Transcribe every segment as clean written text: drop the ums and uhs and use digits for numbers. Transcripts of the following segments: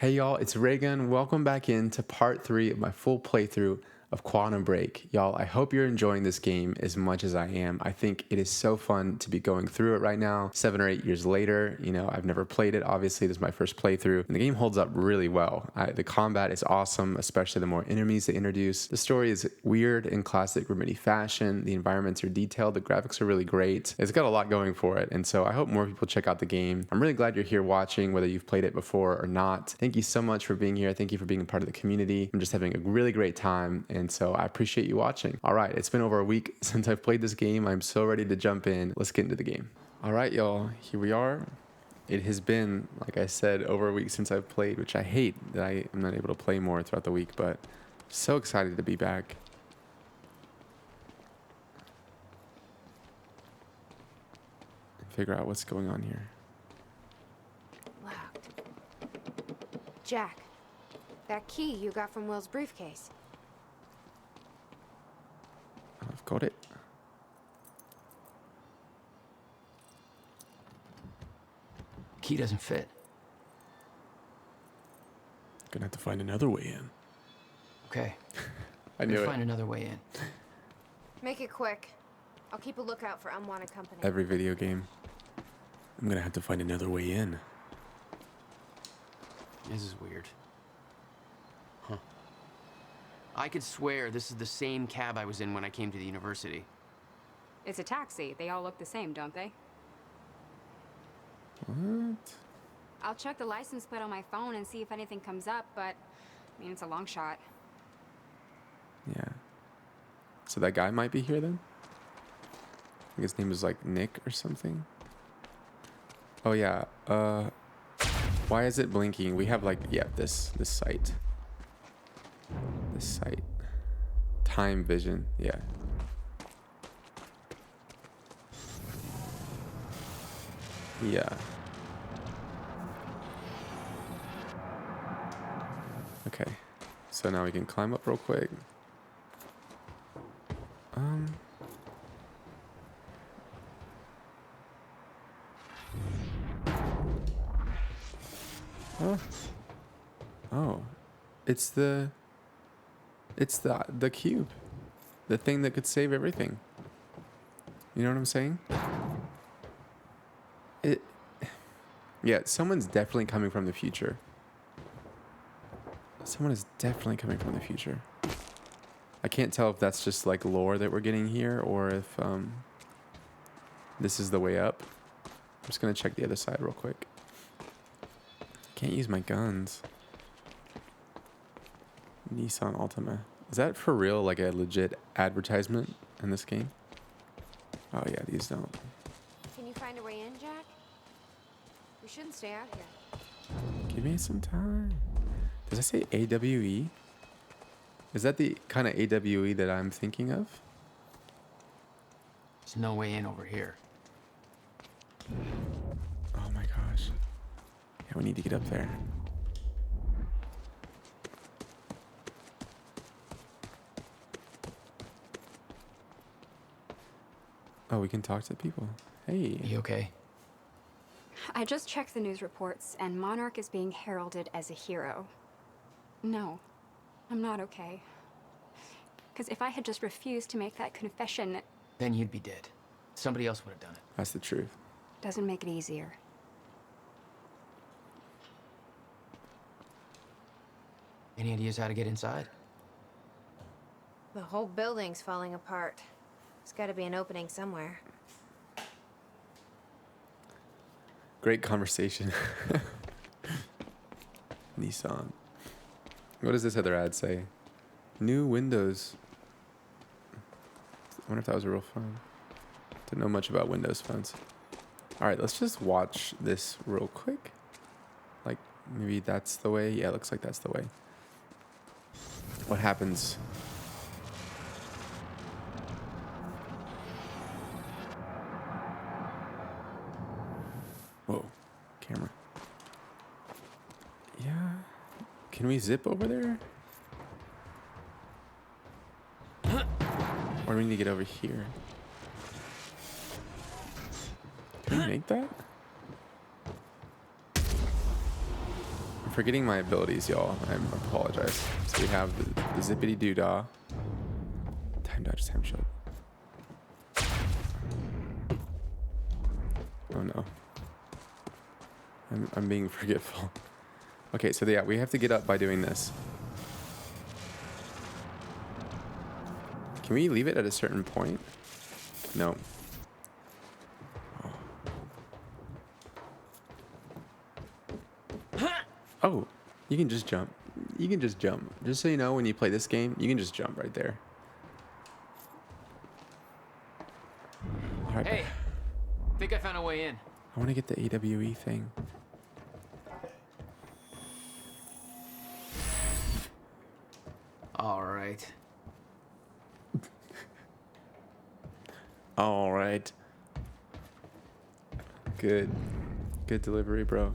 Hey y'all, it's Reagan. Welcome back into part 3 of my full playthrough of Quantum Break. Y'all, I hope you're enjoying this game as much as I am. I think it is so fun to be going through it right now, 7 or 8 years later. You know, I've never played it. Obviously, this is my first playthrough, and the game holds up really well. The combat is awesome, especially the more enemies they introduce. The story is weird in classic Remedy fashion. The environments are detailed. The graphics are really great. It's got a lot going for it, and so I hope more people check out the game. I'm really glad you're here watching, whether you've played it before or not. Thank you so much for being here. Thank you for being a part of the community. I'm just having a really great time, and so I appreciate you watching. All right, it's been over a week since I've played this game. I'm so ready to jump in. Let's get into the game. All right, y'all, here we are. It has been, like I said, over a week since I've played, which I hate that I am not able to play more throughout the week, but so excited to be back. And figure out what's going on here. Locked. Jack, that key you got from Will's briefcase. I've got it. Key doesn't fit. Gonna have to find another way in. Okay. I knew it. Find another way in. Make it quick. I'll keep a lookout for unwanted company. Every video game. I'm gonna have to find another way in. This is weird. Huh. I could swear this is the same cab I was in when I came to the university. It's a taxi. They all look the same, don't they? What? I'll check the license plate on my phone and see if anything comes up, but I mean, it's a long shot. Yeah. So that guy might be here then? I think his name is like Nick or something. Oh yeah. Why is it blinking? We have like, yeah, this site. This site. Time vision. Yeah. Yeah. Okay. So now we can climb up real quick. Oh. It's the cube. The thing that could save everything. You know what I'm saying? Yeah, someone's definitely coming from the future. Someone is definitely coming from the future. I can't tell if that's just like lore that we're getting here or if this is the way up. I'm just gonna check the other side real quick. Can't use my guns. Nissan Altima. Is that for real, like a legit advertisement in this game? Oh yeah, these don't. Can you find a way in, Jack? We shouldn't stay out here. Give me some time. Does that say AWE? Is that the kind of AWE that I'm thinking of? There's no way in over here. Oh my gosh. Yeah, we need to get up there. Oh, we can talk to people. Hey. You okay? I just checked the news reports, and Monarch is being heralded as a hero. No, I'm not okay. Because if I had just refused to make that confession, Then you'd be dead. Somebody else would have done it. That's the truth. doesn't make it easier. Any ideas how to get inside? The whole building's falling apart. There's gotta be an opening somewhere. Great conversation. Nissan. What does this other ad say? New Windows. I wonder if that was a real phone. Didn't know much about Windows phones. All right, let's just watch this real quick. Like, maybe that's the way. Yeah, it looks like that's the way. What happens? Whoa, camera. Yeah. Can we zip over there? Or do we need to get over here? Can we make that? forgetting my abilities, y'all. I apologize. So we have the zippity doodah. Time dodge, time shield. Oh no. I'm being forgetful. Okay, so yeah, we have to get up by doing this. Can we leave it at a certain point? No. Oh, you can just jump. You can just jump. Just so you know, when you play this game, you can just jump right there. All right. Hey, think I found a way in. I want to get the AWE thing. All right. All right. Good. Good delivery, bro.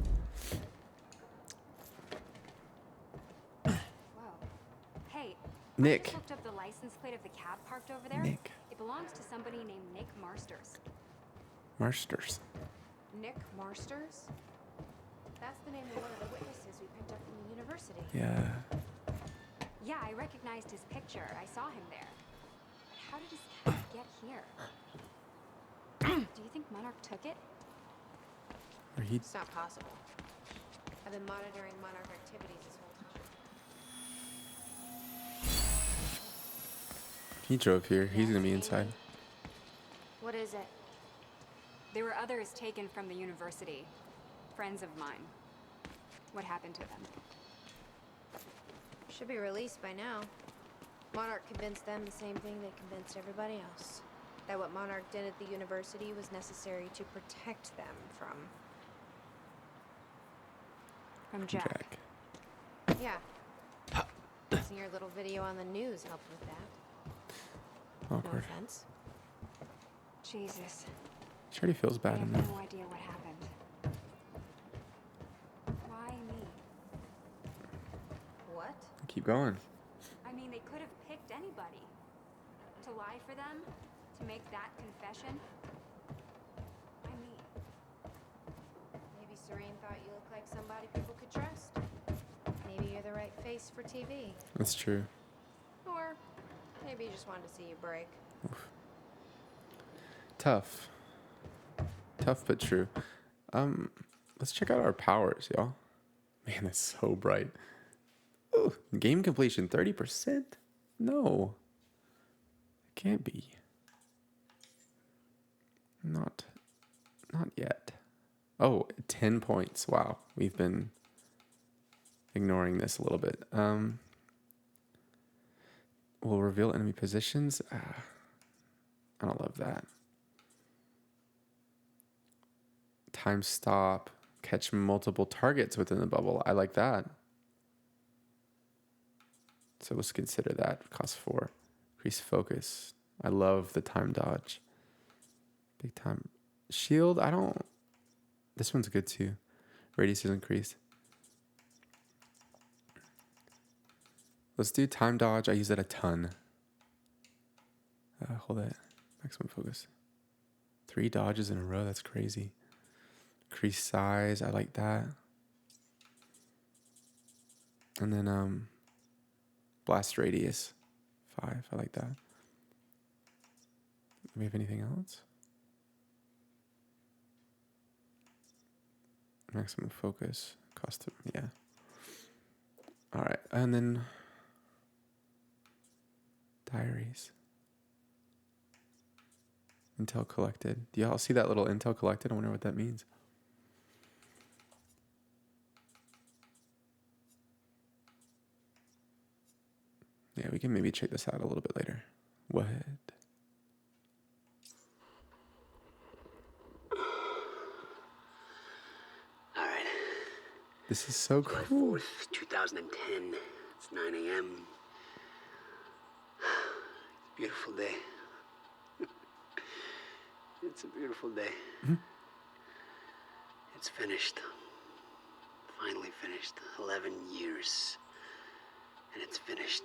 Whoa. Hey, I Nick. just looked up the license plate of the cab parked over there. Nick. It belongs to somebody named Nick Marsters. Marsters. Nick Marsters? That's the name of one of the witnesses we picked up from the university. Yeah. Yeah, I recognized his picture. I saw him there. But how did his cab get here? Do you think Monarch took it? Or he. It's not possible. I've been monitoring Monarch activities this whole time. He drove here. He's gonna be Yes, inside. Amy. What is it? There were others taken from the university. Friends of mine. What happened to them? Should be released by now. Monarch convinced them the same thing they convinced everybody else. That what Monarch did at the university was necessary to protect them from... From Jack. Yeah. Guessing your little video on the news helped with that. No Awkward. offense. Jesus. She already feels I bad have enough. no idea what happened. Why me? What? Keep going. I mean, they could have picked anybody. To lie for them? To make that confession? Why me? Maybe Serene thought you looked like somebody people could trust. Maybe you're the right face for TV. That's true. Or maybe you just wanted to see you break. Tough. Tough but true. Let's check out our powers, y'all. Man, that's so bright. Ooh, game completion 30%? No. It can't be. Not yet. Oh, 10 points. Wow. We've been ignoring this a little bit. We'll reveal enemy positions. I don't love that. Time stop. Catch multiple targets within the bubble. I like that. So let's consider that. Cost 4. Increase focus. I love the time dodge. Big time. Shield, I don't... This one's good too. Radius is increased. Let's do time dodge. I use that a ton. Hold that. Maximum focus. 3 dodges in a row. That's crazy. Increase size. I like that. And then blast radius. 5. I like that. Do we have anything else? Maximum focus. Cost. Yeah. All right. And then diaries. Intel collected. Do y'all see that little intel collected? I wonder what that means. Yeah, we can maybe check this out a little bit later. What? All right. This is so July cool. 4th, 2010. It's 9 a.m. Beautiful day. It's a beautiful day. It's finished. Finally finished. 11 years. And it's finished.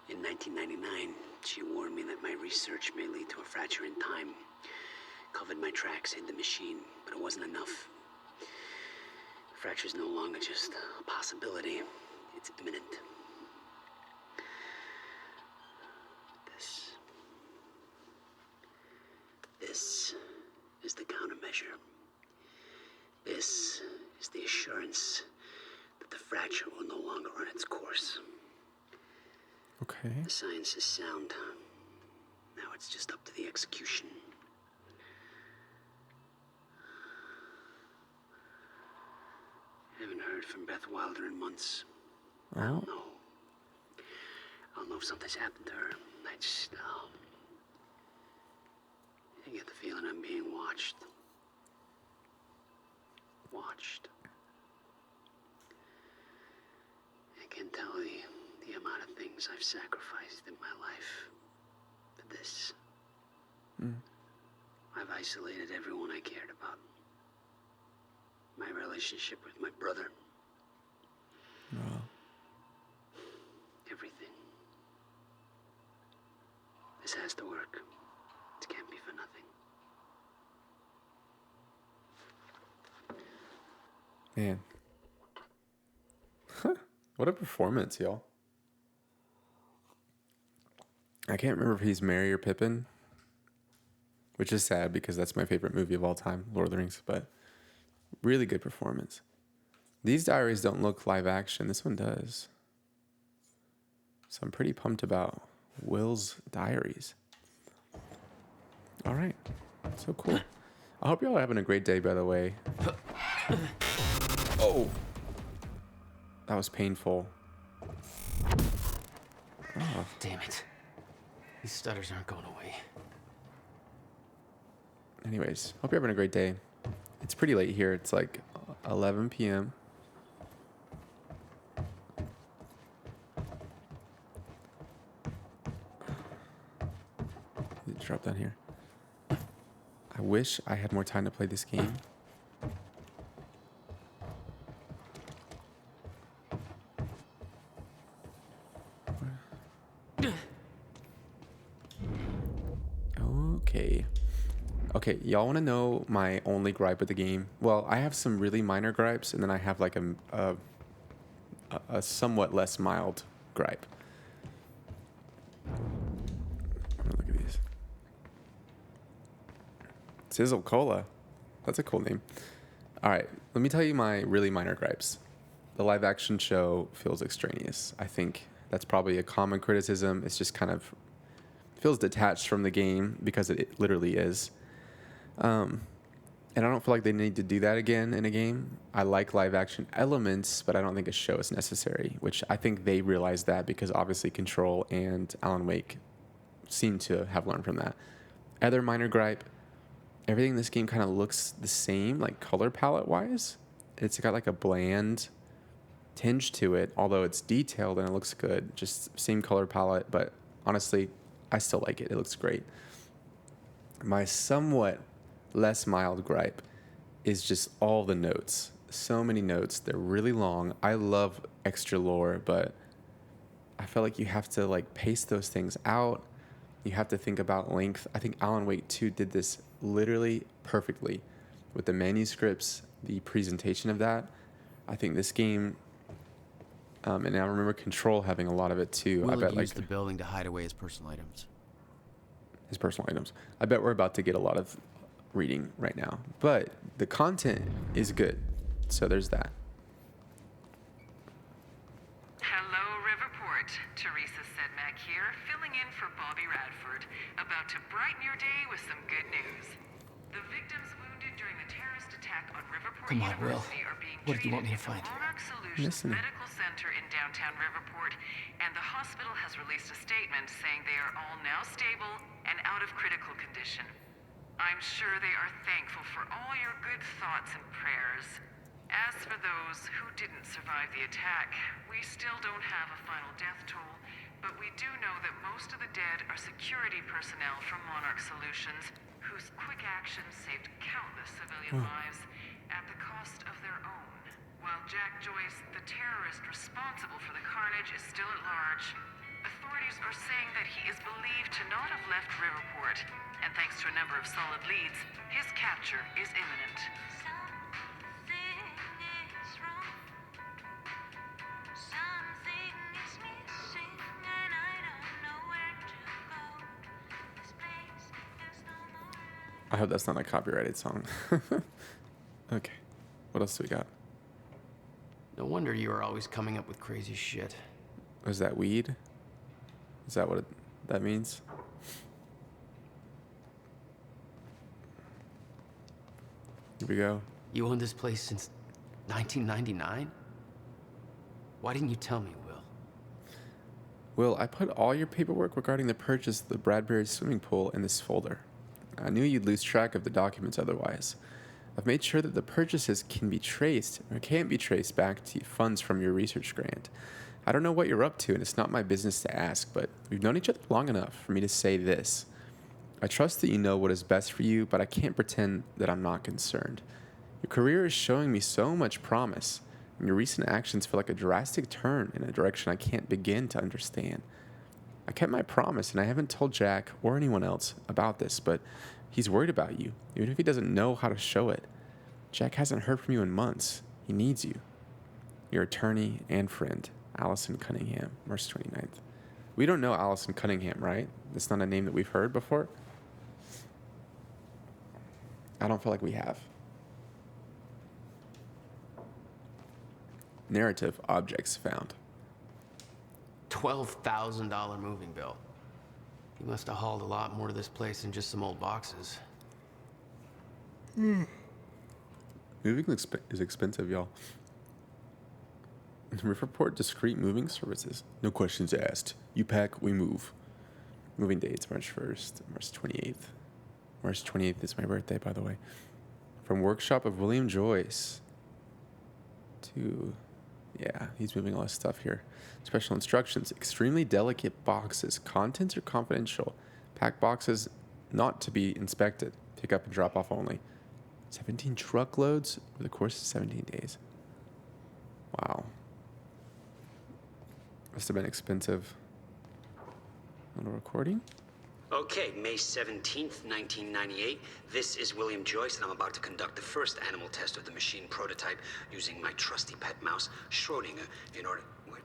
In 1999, she warned me that my research may lead to a fracture in time. Covered my tracks, hid the machine, but it wasn't enough. Fracture's no longer just a possibility, it's imminent. This is the countermeasure. This is the assurance that the fracture will no longer run its course. Okay. The science is sound. Now it's just up to the execution. Haven't heard from Beth Wilder in months. I don't know. I don't know if something's happened to her. I get the feeling I'm being watched. Watched. I can't tell the amount of things I've sacrificed in my life for this. I've isolated everyone I cared about. My relationship with my brother. Wow. Everything. This has to work. It can't be for nothing. Man. What a performance, y'all. I can't remember if he's Merry or Pippin, which is sad because that's my favorite movie of all time, Lord of the Rings, but really good performance. These diaries don't look live action. This one does. So I'm pretty pumped about Will's diaries. All right. So cool. I hope y'all are having a great day, by the way. Oh. That was painful. Oh. Damn it. These stutters aren't going away. Anyways, hope you're having a great day. It's pretty late here. It's like 11 p.m. Drop down here. I wish I had more time to play this game. Okay, y'all want to know my only gripe with the game? Well, I have some really minor gripes, and then I have like a somewhat less mild gripe. Look at these. Sizzle Cola. That's a cool name. All right, let me tell you my really minor gripes. The live action show feels extraneous. I think that's probably a common criticism. It's just kind of feels detached from the game because it literally is. And I don't feel like they need to do that again in a game. I like live action elements, but I don't think a show is necessary, which I think they realized that because obviously Control and Alan Wake seem to have learned from that. Other minor gripe, everything in this game kind of looks the same, like color palette wise. It's got like a bland tinge to it, although it's detailed and it looks good. Just same color palette, but honestly, I still like it. It looks great. My somewhat less mild gripe is just all the notes. So many notes. They're really long. I love extra lore, but I feel like you have to like pace those things out. You have to think about length. I think Alan Wake 2 did this literally perfectly with the manuscripts, the presentation of that. I think this game, and I remember Control having a lot of it too. Will I bet use like the building to hide away his personal items. his personal items. I bet we're about to get a lot of reading right now, but the content is good, so there's that. Hello, Riverport. Teresa Sedmak here, filling in for Bobby Radford, about to brighten your day with some good news. The victims wounded during the terrorist attack on Riverport Come on, Will. University are being What do you want me to treated at find? the Monarch Solutions Listening. Medical Center in downtown Riverport, and the hospital has released a statement saying they are all now stable and out of critical condition. I'm sure they are thankful for all your good thoughts and prayers. As for those who didn't survive the attack, we still don't have a final death toll, but we do know that most of the dead are security personnel from Monarch Solutions, whose quick actions saved countless civilian lives at the cost of their own. While Jack Joyce, the terrorist responsible for the carnage, is still at large, authorities are saying that he is believed to not have left Riverport, and thanks to a number of solid leads, his capture is imminent. I hope that's not a copyrighted song. Okay. What else do we got? No wonder you are always coming up with crazy shit. Was that weed? Is that what that means? Here we go. You owned this place since 1999? Why didn't you tell me, Will? Will, I put all your paperwork regarding the purchase of the Bradbury swimming pool in this folder. I knew you'd lose track of the documents otherwise. I've made sure that the purchases can be traced or can't be traced back to funds from your research grant. I don't know what you're up to, and it's not my business to ask, but we've known each other long enough for me to say this. I trust that you know what is best for you, but I can't pretend that I'm not concerned. Your career is showing me so much promise, and your recent actions feel like a drastic turn in a direction I can't begin to understand. I kept my promise, and I haven't told Jack or anyone else about this, but he's worried about you, even if he doesn't know how to show it. Jack hasn't heard from you in months. He needs you. Your attorney and friend, Allison Cunningham, March 29th. We don't know Allison Cunningham, right? That's not a name that we've heard before. I don't feel like we have. Narrative objects found. $12,000 moving bill. You must have hauled a lot more to this place than just some old boxes. Moving is expensive, y'all. Riverport discreet moving services. No questions asked. You pack, we move. Moving dates, March 1st, March 28th. March 28th is my birthday, by the way. From workshop of William Joyce to... Yeah, he's moving a lot of stuff here. Special instructions. Extremely delicate boxes. Contents are confidential. Pack boxes not to be inspected. Pick up and drop off only. 17 truckloads over the course of 17 days. Wow. Must have been expensive. Little recording. Okay, May 17th, 1998. This is William Joyce, and I'm about to conduct the first animal test of the machine prototype using my trusty pet mouse, Schrodinger, in order... Where?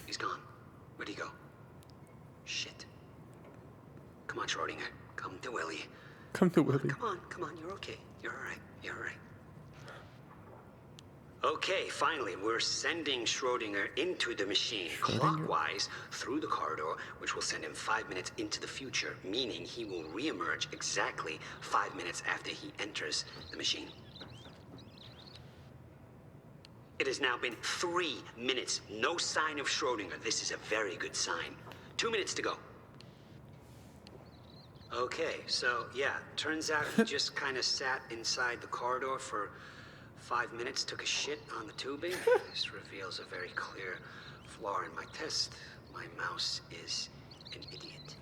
He's gone. Where'd he go? Shit. Come on, Schrodinger. Come to Willie. Come to Willie. Come on, you're okay. You're all right. Okay, finally, we're sending Schrodinger into the machine clockwise through the corridor, which will send him 5 minutes into the future, meaning he will reemerge exactly 5 minutes after he enters the machine. It has now been 3 minutes. No sign of Schrodinger. This is a very good sign. 2 minutes to go. Okay, so yeah, turns out he just kind of sat inside the corridor for 5 minutes, took a shit on the tubing. This reveals a very clear flaw in my test. My mouse is an idiot.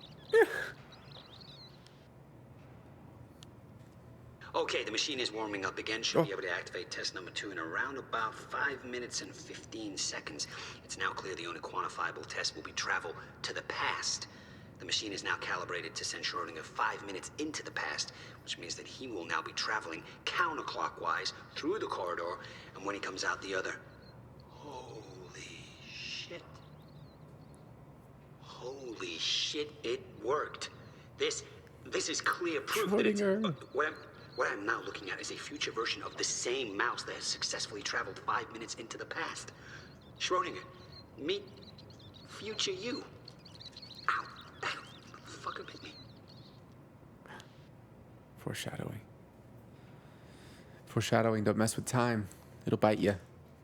Okay, the machine is warming up again. Should be able to activate test number 2 in around about 5 minutes and 15 seconds. It's now clear the only quantifiable test will be travel to the past. The machine is now calibrated to send Schrodinger 5 minutes into the past, which means that he will now be traveling counterclockwise through the corridor, and when he comes out the other... Holy shit. Holy shit, it worked. This is clear proof that it's... What I'm now looking at is a future version of the same mouse that has successfully traveled 5 minutes into the past. Schrodinger, meet future you. Ow. Fucker bit me. Foreshadowing, don't mess with time. It'll bite you.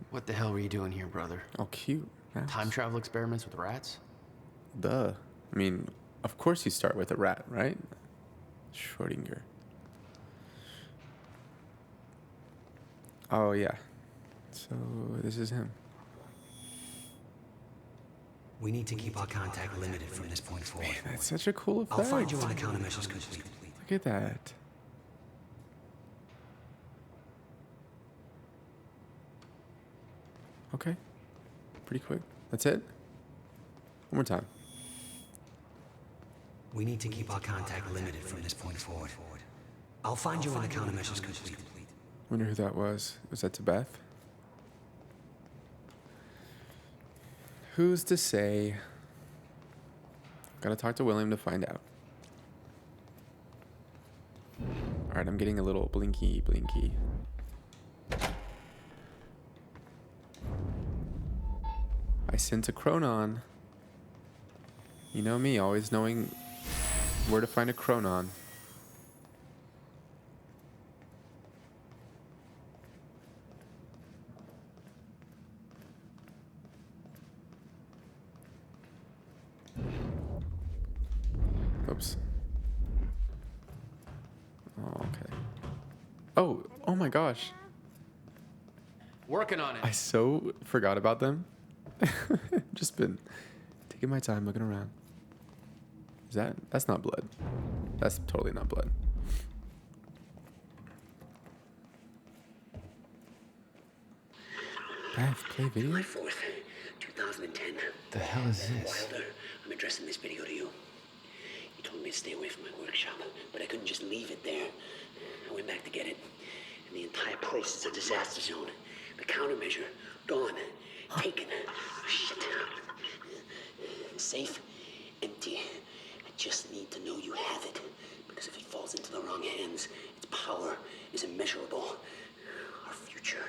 What the hell were you doing here, brother? Oh, cute. Mouse. Time travel experiments with rats? Duh. I mean, of course you start with a rat, right? Schrodinger. Oh, yeah. So, this is him. We need to keep our contact limited from this point forward. Man, that's such a cool effect. I'll find you when the countermeasure's complete. Look at that. Okay. Pretty quick. That's it? One more time. We need to keep our contact limited from this point forward. I'll find you when the countermeasure's complete. Wonder who that was. Was that to Beth? Who's to say? Gotta talk to William to find out. Alright, I'm getting a little blinky. I sent a Chronon. You know me, always knowing where to find a Chronon. Oops. Oh, okay. Oh my gosh. Working on it. I so forgot about them. Just been taking my time looking around. That's not blood. That's totally not blood. Beth, play video? July 4th, 2010. The hell is this? Wilder, I'm addressing this video to you. You told me to stay away from my workshop, but I couldn't just leave it there. I went back to get it, and the entire place is a disaster zone. The countermeasure, gone, taken. Shit. Safe, empty. I just need to know you have it, because if it falls into the wrong hands, its power is immeasurable. Our future,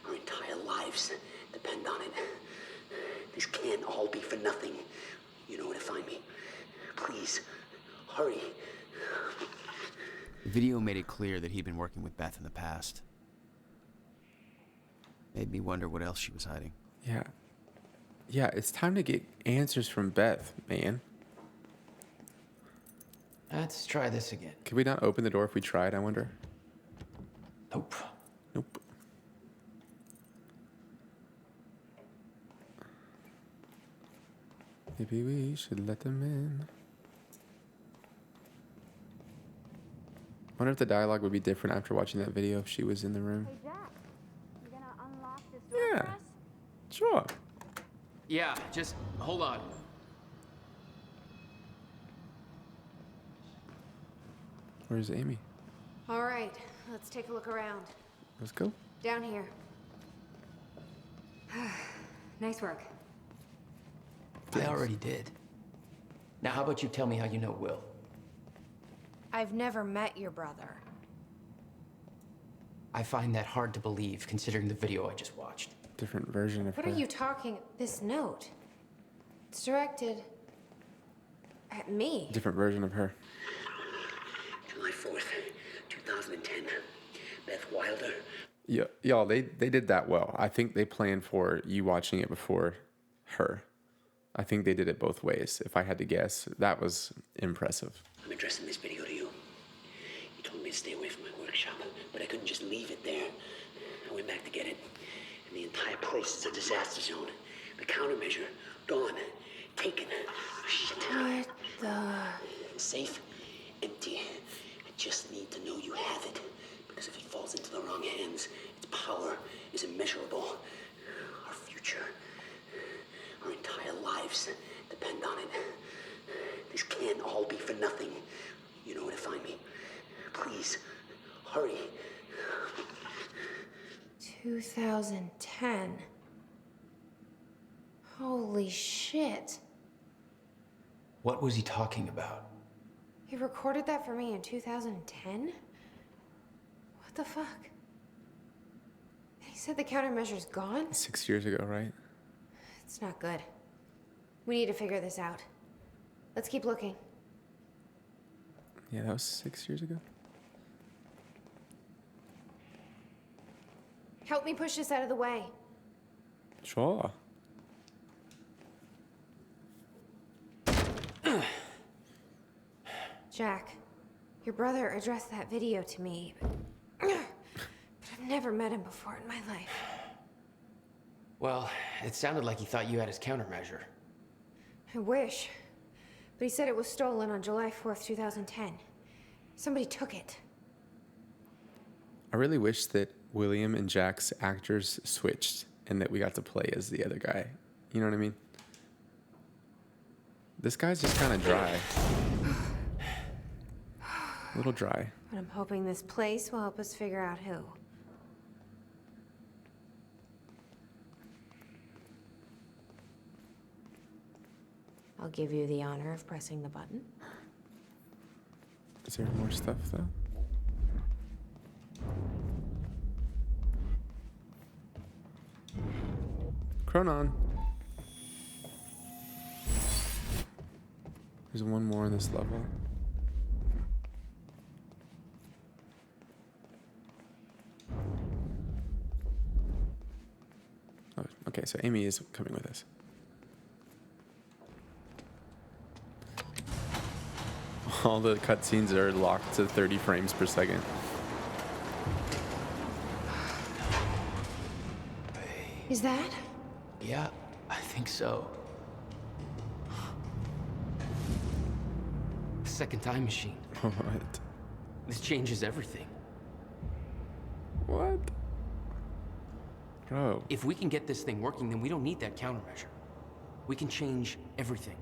our entire lives depend on it. This can't all be for nothing. You know where to find me. Please, hurry. The video made it clear that he'd been working with Beth in the past. Made me wonder what else she was hiding. Yeah. Yeah, it's time to get answers from Beth, man. Let's try this again. Could we not open the door if we tried, I wonder? Nope. Nope. Maybe we should let them in. Wonder if the dialogue would be different after watching that video if she was in the room. Hey, Jack, you gonna unlock this door Yeah. for us? Sure. Yeah, just hold on. Where's Amy? All right, let's take a look around. Let's go. Down here. Nice work. I already did. Now, how about you tell me how you know Will? I've never met your brother. I find that hard to believe, considering the video I just watched. Different version of What her. are you talking? This note. It's directed at me. Different version of her. July 4th, 2010. Beth Wilder. Yeah, y'all, they did that well. I think they planned for you watching it before her. I think they did it both ways. If I had to guess, that was impressive. I'm addressing this video to you. You told me to stay away from my workshop, but I couldn't just leave it there. I went back to get it, and the entire place is a disaster zone. The countermeasure, gone, taken. Shit. What the? Safe, empty. I just need to know you have it, because if it falls into the wrong hands, its power is immeasurable. Our future, our entire lives depend on it. This can't all be for nothing. You know where to find me. Please, hurry. 2010. Holy shit. What was he talking about? He recorded that for me in 2010? What the fuck? He said the countermeasure's gone? 6 years ago, right? It's not good. We need to figure this out. Let's keep looking. Yeah, that was 6 years ago. Help me push this out of the way. Sure. Jack, your brother addressed that video to me, but I've never met him before in my life. Well, it sounded like he thought you had his countermeasure. I wish. But he said it was stolen on July 4th, 2010. Somebody took it. I really wish that William and Jack's actors switched and that we got to play as the other guy. You know what I mean? This guy's just kind of dry. A little dry. But I'm hoping this place will help us figure out who. I'll give you the honor of pressing the button. Is there more stuff though? Chronon. There's one more in this level. Oh, okay, so Amy is coming with us. All the cutscenes are locked to 30 frames per second. Is that? Yeah, I think so. Second time machine. What? This changes everything. What? Bro. If we can get this thing working, then we don't need that countermeasure. We can change everything.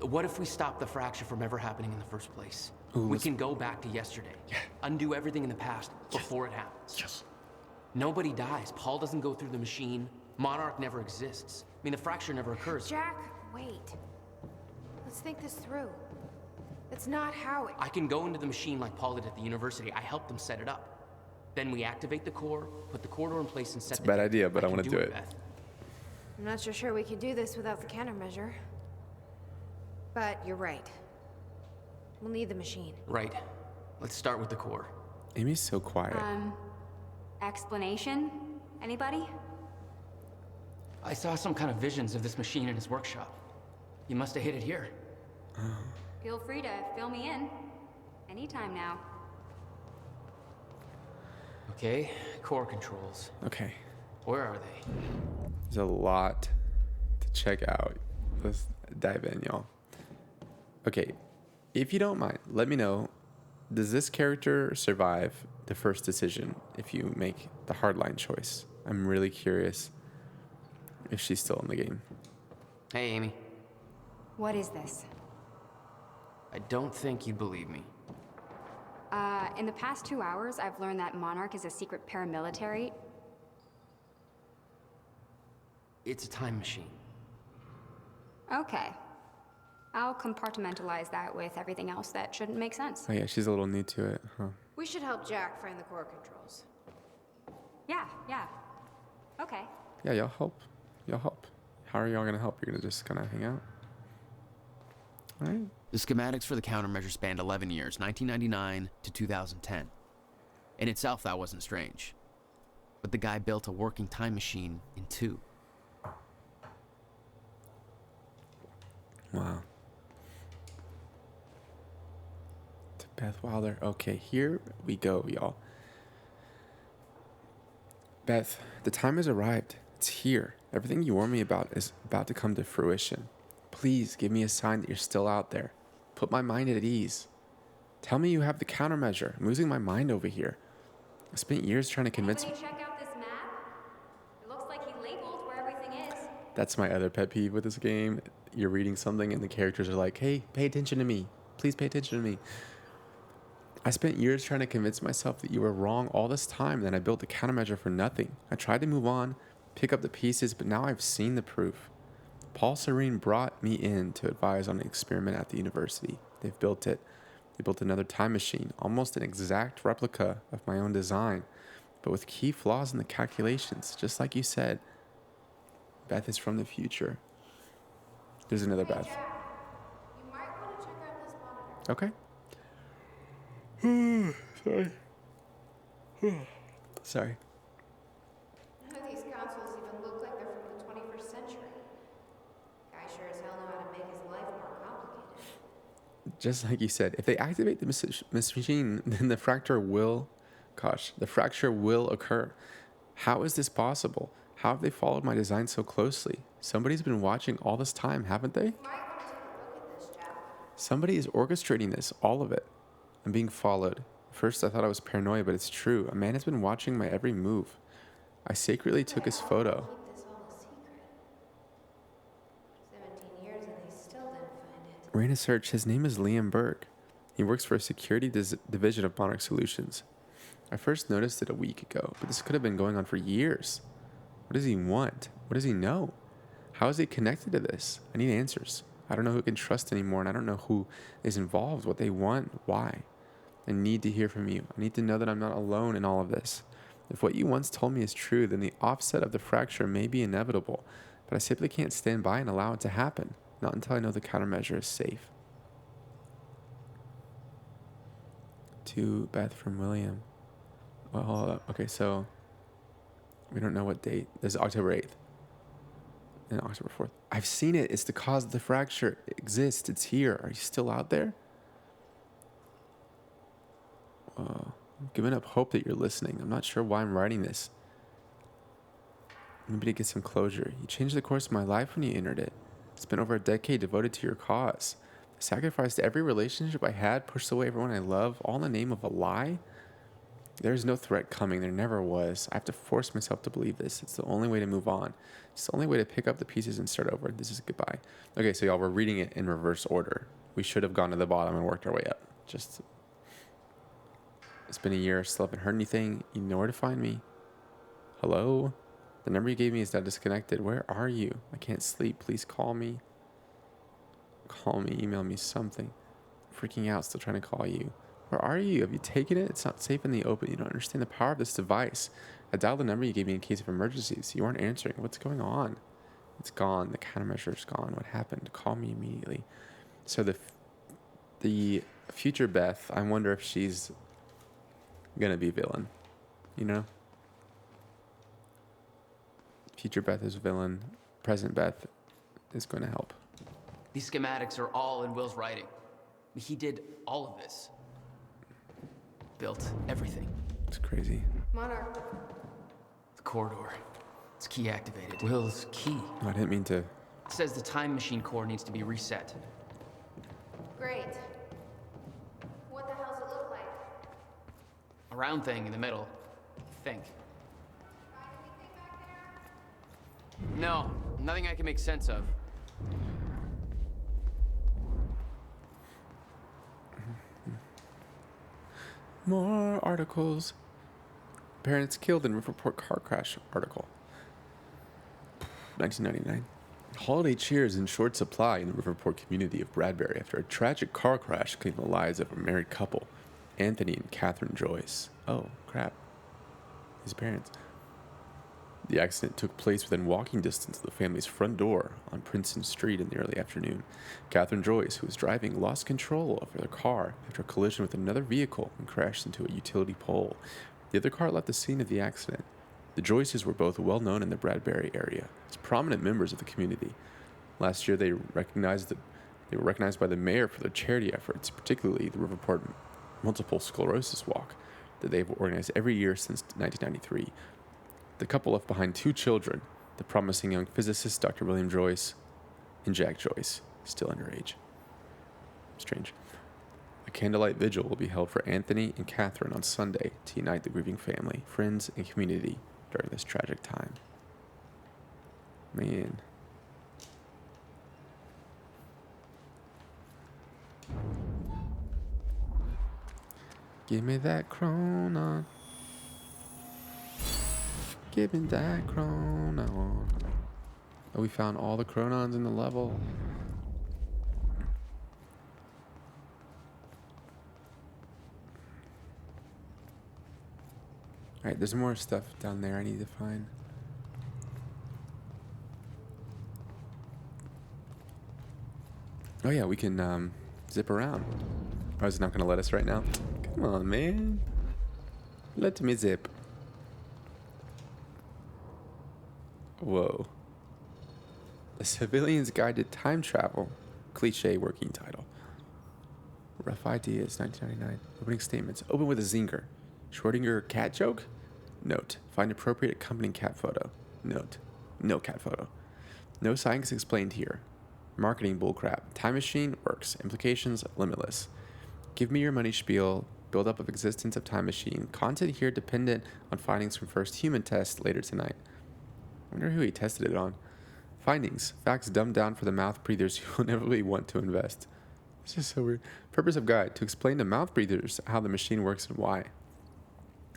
What if we stop the fracture from ever happening in the first place? Ooh, We let's- can go back to yesterday. Yeah. Undo everything in the past before it happens. Yes. Nobody dies. Paul doesn't go through the machine. Monarch never exists. I mean, the fracture never occurs. Jack, wait. Let's think this through. That's not how it... I can go into the machine like Paul did at the university. I helped them set it up. Then we activate the core, put the core door in place, and set It's a the bad date. idea, but I can wanna do it. Beth. I'm not so sure we could do this without the countermeasure. But you're right. We'll need the machine. Right. Let's start with the core. Amy's so quiet. Explanation? Anybody? I saw some kind of visions of this machine in his workshop. You must have hid it here. Feel free to fill me in. Anytime now. Okay, core controls. Okay. Where are they? There's a lot to check out. Let's dive in, y'all. Okay. If you don't mind, let me know. Does this character survive the first decision if you make the hardline choice? I'm really curious if she's still in the game. Hey, Amy. What is this? I don't think you'd believe me. In the past 2 hours, I've learned that Monarch is a secret paramilitary. It's a time machine. Okay. I'll compartmentalize that with everything else that shouldn't make sense. Oh yeah, she's a little new to it, huh? We should help Jack find the core controls. Yeah. Okay. Yeah, y'all help. Y'all help. How are y'all gonna help? You're gonna just kind of hang out? All right. The schematics for the countermeasure spanned 11 years, 1999 to 2010. In itself, that wasn't strange. But the guy built a working time machine in 2. Wow. To Beth Wilder. Okay, here we go, y'all. Beth, the time has arrived. It's here. Everything you warned me about is about to come to fruition. Please give me a sign that you're still out there. Put my mind at ease. Tell me you have the countermeasure. I'm losing my mind over here. I spent years trying to convince me. Anybody check out this map? It looks like he labeled where everything is. That's my other pet peeve with this game. You're reading something and the characters are like, hey, pay attention to me. Please pay attention to me. I spent years trying to convince myself that you were wrong all this time, then I built the countermeasure for nothing. I tried to move on, pick up the pieces, but now I've seen the proof. Paul Serene brought me in to advise on an experiment at the university. They've built it. They built another time machine, almost an exact replica of my own design, but with key flaws in the calculations, just like you said. Beth is from the future. There's another Beth. You might want to check out this monitor. Okay. Sorry. None of these consoles even look like they're from the 21st century. Guy sure as hell know how to make his life more complicated. Just like you said, if they activate the machine, then the fracture will occur. How is this possible? How have they followed my design so closely? Somebody's been watching all this time, haven't they? You might want to take a look at this, Jack. Somebody is orchestrating this, all of it. I'm being followed. First, I thought I was paranoid, but it's true. A man has been watching my every move. I secretly took his photo. Keep this all a secret. 17 years and they still didn't find it. Ran a search. His name is Liam Burke. He works for a security division of Monarch Solutions. I first noticed it a week ago, but this could have been going on for years. What does he want? What does he know? How is he connected to this? I need answers. I don't know who I can trust anymore, and I don't know who is involved, what they want, why. I need to hear from you. I need to know that I'm not alone in all of this. If what you once told me is true, then the offset of the fracture may be inevitable, but I simply can't stand by and allow it to happen, not until I know the countermeasure is safe. To Beth from William. Well, hold up. Okay, so we don't know what date. This is October 8th and October 4th. I've seen it. It's the cause of the fracture. It exists. It's here. Are you still out there? I'm giving up hope that you're listening. I'm not sure why I'm writing this. Maybe to get some closure. You changed the course of my life when you entered it. It's been over a decade devoted to your cause. I sacrificed every relationship I had, pushed away everyone I love, all in the name of a lie? There's no threat coming. There never was. I have to force myself to believe this. It's the only way to move on. It's the only way to pick up the pieces and start over. This is goodbye. Okay, so y'all, we're reading it in reverse order. We should have gone to the bottom and worked our way up. It's been a year. Still haven't heard anything. You know where to find me. Hello? The number you gave me is now disconnected. Where are you? I can't sleep. Please call me. Call me. Email me something. I'm freaking out. Still trying to call you. Where are you? Have you taken it? It's not safe in the open. You don't understand the power of this device. I dialed the number you gave me in case of emergencies. You aren't answering. What's going on? It's gone. The countermeasure's gone. What happened? Call me immediately. So the future Beth, I wonder if she's gonna be villain. You know? Future Beth is villain. Present Beth is going to help. These schematics are all in Will's writing. He did all of this. Built everything. It's crazy. Monarch. The corridor. It's key activated. Will's key. Oh, I didn't mean to. It says the time machine core needs to be reset. Great. What the hell's it look like? A round thing in the middle. I think. No, nothing I can make sense of. More articles. Parents killed in Riverport car crash article. 1999. Holiday cheer is in short supply in the Riverport community of Bradbury after a tragic car crash claimed the lives of a married couple, Anthony and Catherine Joyce. Oh, crap. His parents. The accident took place within walking distance of the family's front door on Princeton Street in the early afternoon. Catherine Joyce, who was driving, lost control of their car after a collision with another vehicle and crashed into a utility pole. The other car left the scene of the accident. The Joyces were both well known in the Bradbury area as prominent members of the community. Last year, they were recognized by the mayor for their charity efforts, particularly the Riverport Multiple Sclerosis Walk that they've organized every year since 1993. The couple left behind 2 children, the promising young physicist Dr. William Joyce and Jack Joyce, still underage. Strange. A candlelight vigil will be held for Anthony and Catherine on Sunday to unite the grieving family, friends, and community during this tragic time. Man. Give me that chronon. Give me that chronon. Oh, we found all the chronons in the level. Alright, there's more stuff down there I need to find. Oh yeah, we can zip around. Or is it not going to let us right now? Come on, man. Let me zip. Whoa. A Civilian's Guide to Time Travel. Cliche working title. Rough Ideas, 1999. Opening statements. Open with a zinger. Schrodinger cat joke? Note. Find appropriate accompanying cat photo. Note. No cat photo. No science explained here. Marketing bullcrap. Time machine works. Implications limitless. Give me your money spiel. Build up of existence of time machine. Content here dependent on findings from first human tests later tonight. I wonder who he tested it on. Findings. Facts dumbed down for the mouth breathers who will never want to invest. This is so weird. Purpose of guide. To explain to mouth breathers how the machine works and why.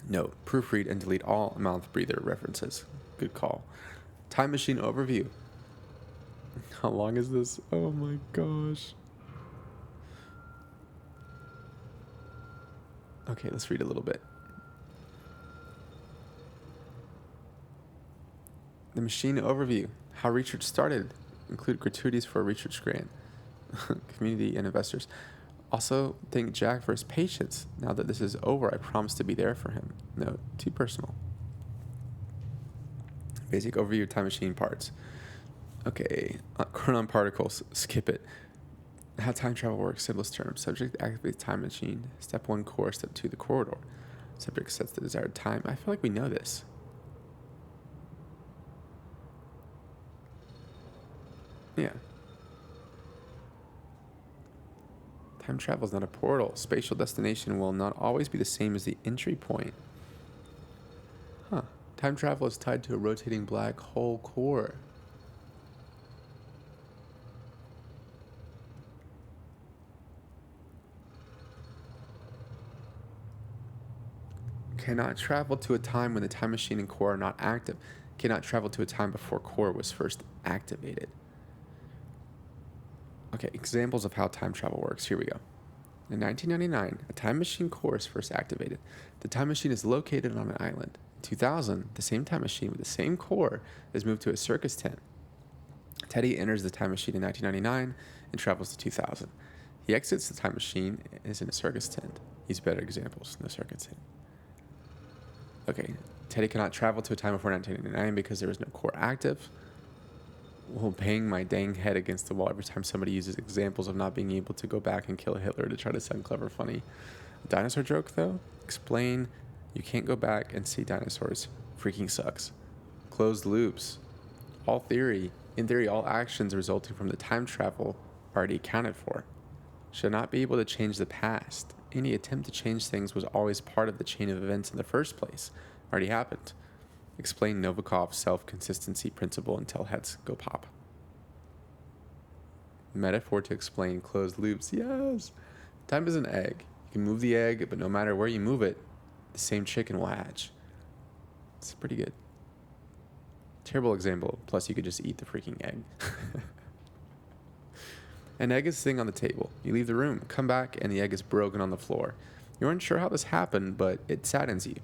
Note. Proofread and delete all mouth breather references. Good call. Time machine overview. How long is this? Oh my gosh. Okay, let's read a little bit. The machine overview. How research started. Include gratuities for a research grant. Community and investors. Also, thank Jack for his patience. Now that this is over, I promise to be there for him. No, too personal. Basic overview of time machine parts. Okay, chronon particles. Skip it. How time travel works. Simplest term. Subject activates time machine. Step 1, core. Step 2, the corridor. Subject sets the desired time. I feel like we know this. Yeah. Time travel is not a portal. Spatial destination will not always be the same as the entry point. Huh. Time travel is tied to a rotating black hole core. Cannot travel to a time when the time machine and core are not active. Cannot travel to a time before core was first activated. Okay, examples of how time travel works. Here we go. In 1999, a time machine core is first activated. The time machine is located on an island. In 2000, the same time machine with the same core is moved to a circus tent. Teddy enters the time machine in 1999 and travels to 2000. He exits the time machine and is in a circus tent. These better examples, no circus tent. Okay, Teddy cannot travel to a time before 1999 because there is no core active. Well, bang my dang head against the wall every time somebody uses examples of not being able to go back and kill Hitler to try to sound clever funny. Dinosaur joke, though? Explain. You can't go back and see dinosaurs. Freaking sucks. Closed loops. In theory, all actions resulting from the time travel are already accounted for. Should not be able to change the past. Any attempt to change things was always part of the chain of events in the first place. Already happened. Explain Novikov's self-consistency principle until heads go pop. Metaphor to explain closed loops. Yes! Time is an egg. You can move the egg, but no matter where you move it, the same chicken will hatch. It's pretty good. Terrible example. Plus, you could just eat the freaking egg. An egg is sitting on the table. You leave the room, come back, and the egg is broken on the floor. You aren't sure how this happened, but it saddens you.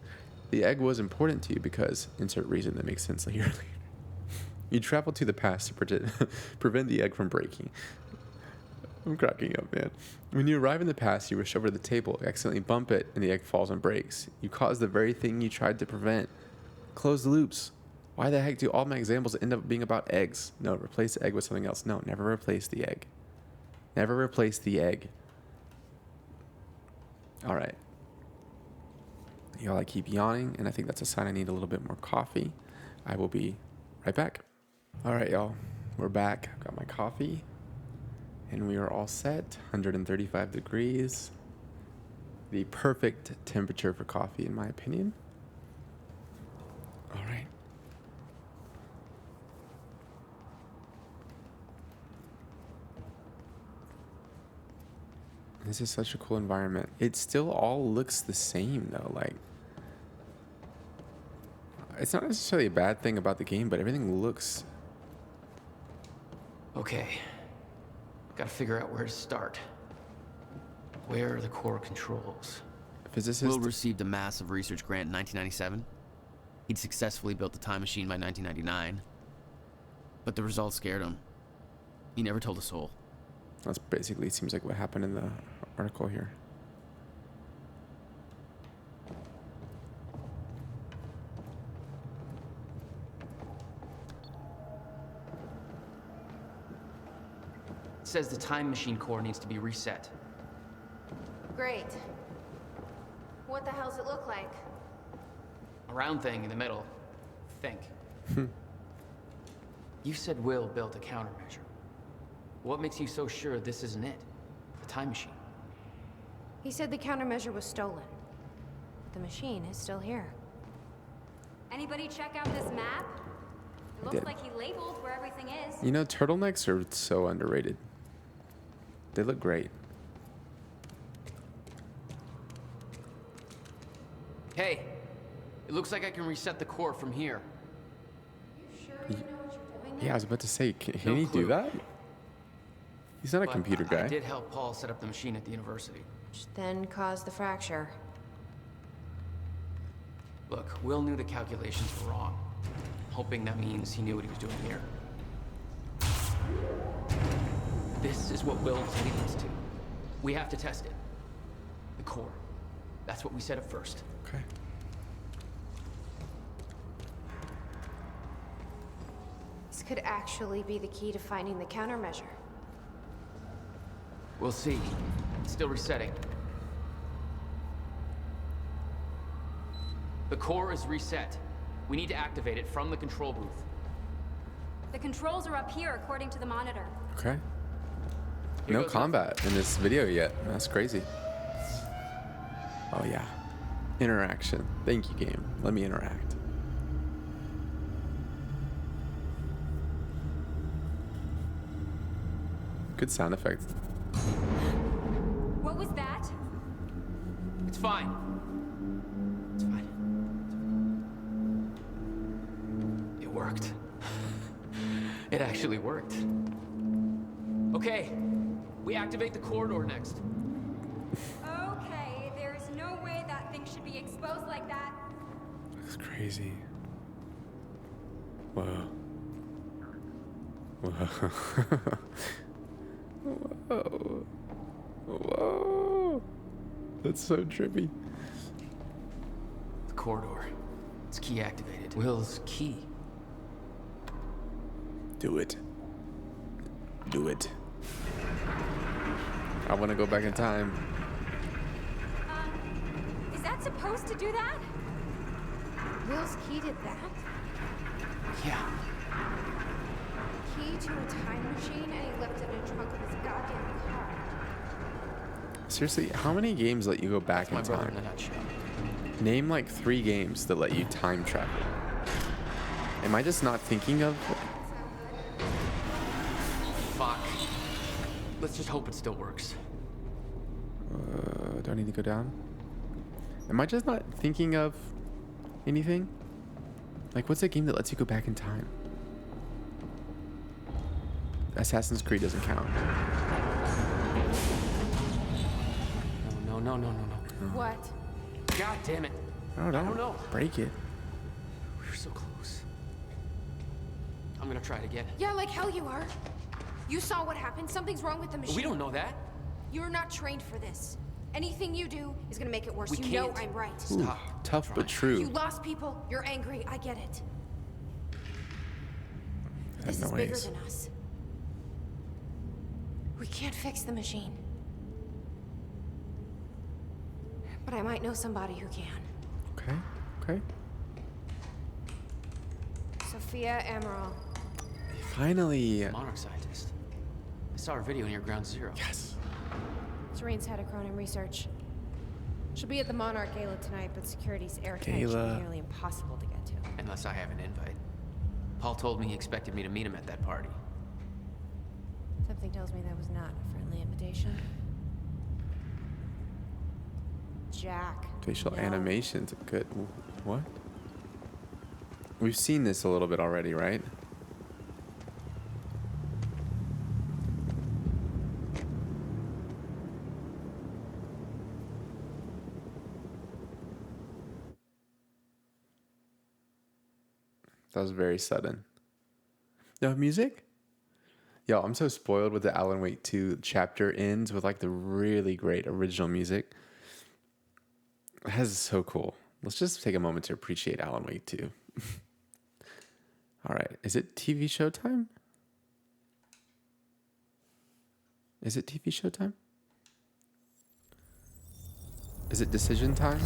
The egg was important to you because, insert reason that makes sense here later. You travel to the past to prevent the egg from breaking. I'm cracking up, man. When you arrive in the past, you rush over to the table, accidentally bump it, and the egg falls and breaks. You cause the very thing you tried to prevent. Close the loops. Why the heck do all my examples end up being about eggs? No, replace the egg with something else. No, never replace the egg. Never replace the egg. All right. Y'all, I keep yawning, and I think that's a sign I need a little bit more coffee. I will be right back. All right, y'all. We're back. I've got my coffee, and we are all set. 135 degrees. The perfect temperature for coffee, in my opinion. All right. This is such a cool environment. It still all looks the same, though. Like, it's not necessarily a bad thing about the game, but everything looks... Okay. Gotta figure out where to start. Where are the core controls? Physicist... Will received a massive research grant in 1997. He'd successfully built the time machine by 1999. But the results scared him. He never told a soul. That's basically, it seems like what happened in the article here. It says the time machine core needs to be reset. Great. What the hell's it look like? A round thing in the middle. Think. You said Will built a countermeasure. What makes you so sure this isn't it? The time machine. He said the countermeasure was stolen. But the machine is still here. Anybody check out this map? It looks like he labeled where everything is. You know, turtlenecks are so underrated. They look great. Hey, it looks like I can reset the core from here. You sure you know what you're doing? Yeah, I was about to say, can No he do clue. that? He's not a But computer I guy. did help Paul set up the machine at the university. Which then caused the fracture. Look, Will knew the calculations were wrong. hoping that means he knew what he was doing here. This is what Will's leading us to. We have to test it. The core. That's what we set up first. Okay. This could actually be the key to finding the countermeasure. We'll see. It's still resetting. The core is reset. We need to activate it from the control booth. The controls are up here, according to the monitor. Okay. Here No goes combat in this video yet. That's crazy. Oh yeah. Interaction. Thank you, game. Let me interact. Good sound effects. What was that? It's fine. It's fine. It worked. It actually worked. Okay, we activate the corridor next. Okay, there is no way that thing should be exposed like that. That's crazy. Whoa. Whoa. Whoa. Whoa. That's so trippy. The corridor. It's key activated. Will's key. Do it. Do it. I want to go back in time. Is that supposed to do that? Will's key did that? Yeah. Key to a time machine, and he left it in the trunk of his goddamn car. Seriously, how many games let you go back My in brother time? in a nutshell. Name like 3 games that let you time travel. Am I just not thinking of? Fuck. Let's just hope it still works. Do I need to go down? Am I just not thinking of anything? Like, what's a game that lets you go back in time? Assassin's Creed doesn't count. No, no, no, no, no, no. What? God damn it. I don't know. Break it. We were so close. I'm gonna try it again. Yeah, like hell you are. You saw what happened. Something's wrong with the machine. We don't know that. You're not trained for this. Anything you do is gonna make it worse. We You know can't. I'm right. Ooh, Stop. tough but Trying. You true. lost people. You're angry. I get it. This That is bigger noise. than us. We can't fix the machine. But I might know somebody who can. Okay. Okay. Sophia Amaral. Finally. Monarch scientist. I saw her video near Ground Zero. Yes. Serene's head of Cronin Research. She'll be at the Monarch Gala tonight, but security's airtight. She'll Gala. be nearly impossible to get to. Unless I have an invite. Paul told me he expected me to meet him at that party. Something tells me that was not a friendly invitation. Jack. Facial no. animations. Good. What? We've seen this a little bit already, right? That was very sudden. No music? Yo, I'm so spoiled with the Alan Wake 2 chapter ends with like the really great original music. That is so cool. Let's just take a moment to appreciate Alan Wake 2. All right. Is it TV show time? Is it TV show time? Is it decision time?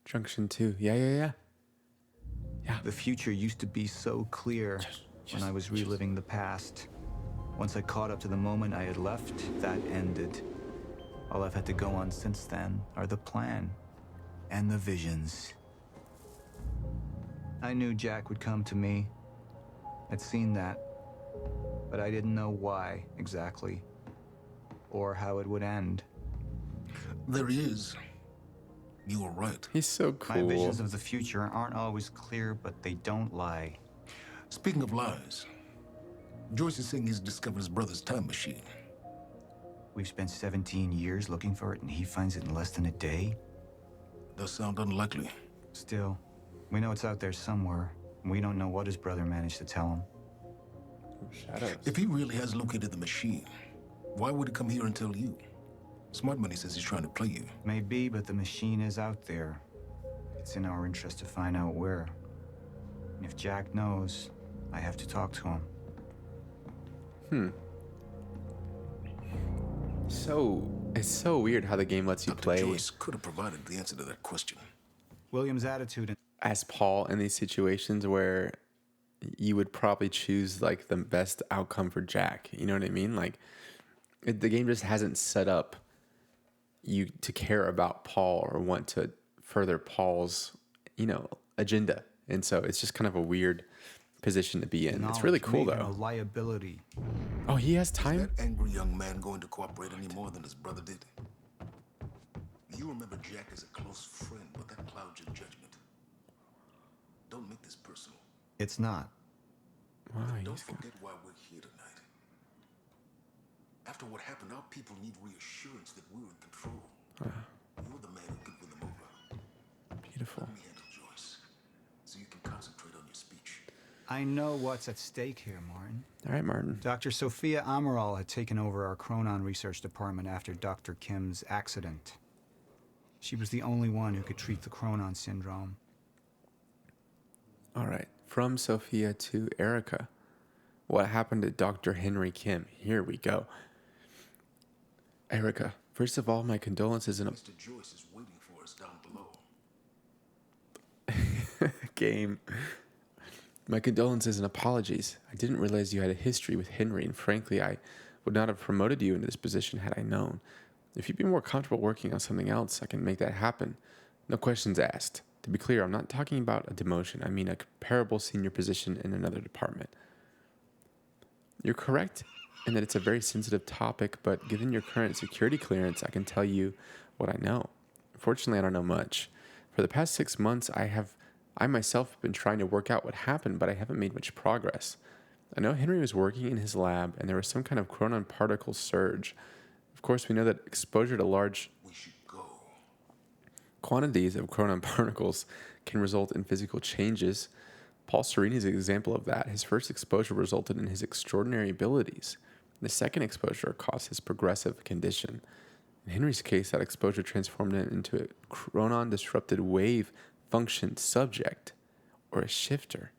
Junction 2. Yeah. The future used to be so clear when I was reliving the past. Once I caught up to the moment I had left, that ended. All I've had to go on since then are the plan and the visions. I knew Jack would come to me. I'd seen that, but I didn't know why exactly, or how it would end. There he is. You were right. He's so My cool. visions of the future aren't always clear, but they don't lie. Speaking of lies, Joyce is saying he's discovered his brother's time machine. We've spent 17 years looking for it, and he finds it in less than a day? Does sound unlikely. Still, We know it's out there somewhere. We don't know what his brother managed to tell him. Shadows. If he really has located the machine, why would he come here and tell you? Smart Money says he's trying to play you. Maybe, but the machine is out there. It's in our interest to find out where. And if Jack knows, I have to talk to him. So it's so weird how the game lets you Dr. play Joyce could have provided the answer to that question. William's attitude. as Paul in these situations where you would probably choose like the best outcome for Jack. You know what I mean? Like the game just hasn't set up you to care about Paul or want to further Paul's, agenda. And so it's just kind of a weird position to be in. It's really cool made him though. a liability. Oh, he has Is time? that angry young man going to cooperate any more than his brother did? You remember Jack as a close friend, but that clouds your judgment. Don't make this personal. It's not. Wow, Don't he's got- forget why we're here tonight. After what happened, our people need reassurance that we're in control. You're the man who could win them over. beautiful. Let me handle Joyce, so you can concentrate on your speech. I know what's at stake here, Martin. All right, Martin. Dr. Sophia Amaral had taken over our Chronon research department after Dr. Kim's accident. She was the only one who could treat the Chronon syndrome. All right. From Sophia to Erica. What happened to Dr. Henry Kim? Here we go. Erica, first of all, my condolences in a Mr. Joyce is waiting for us down below. game. My condolences and apologies. I didn't realize you had a history with Henry, and frankly, I would not have promoted you into this position had I known. If you'd be more comfortable working on something else, I can make that happen. No questions asked. To be clear, I'm not talking about a demotion. I mean a comparable senior position in another department. You're correct in that it's a very sensitive topic, but given your current security clearance, I can tell you what I know. Unfortunately, I don't know much. For the past 6 months, I myself have been trying to work out what happened, but I haven't made much progress. I know Henry was working in his lab, and there was some kind of chronon particle surge. Of course, we know that exposure to large We should go. quantities of chronon particles can result in physical changes. Paul Sereni is an example of that. His first exposure resulted in his extraordinary abilities. The second exposure caused his progressive condition. In Henry's case, that exposure transformed him into a chronon-disrupted wave function subject, or a shifter.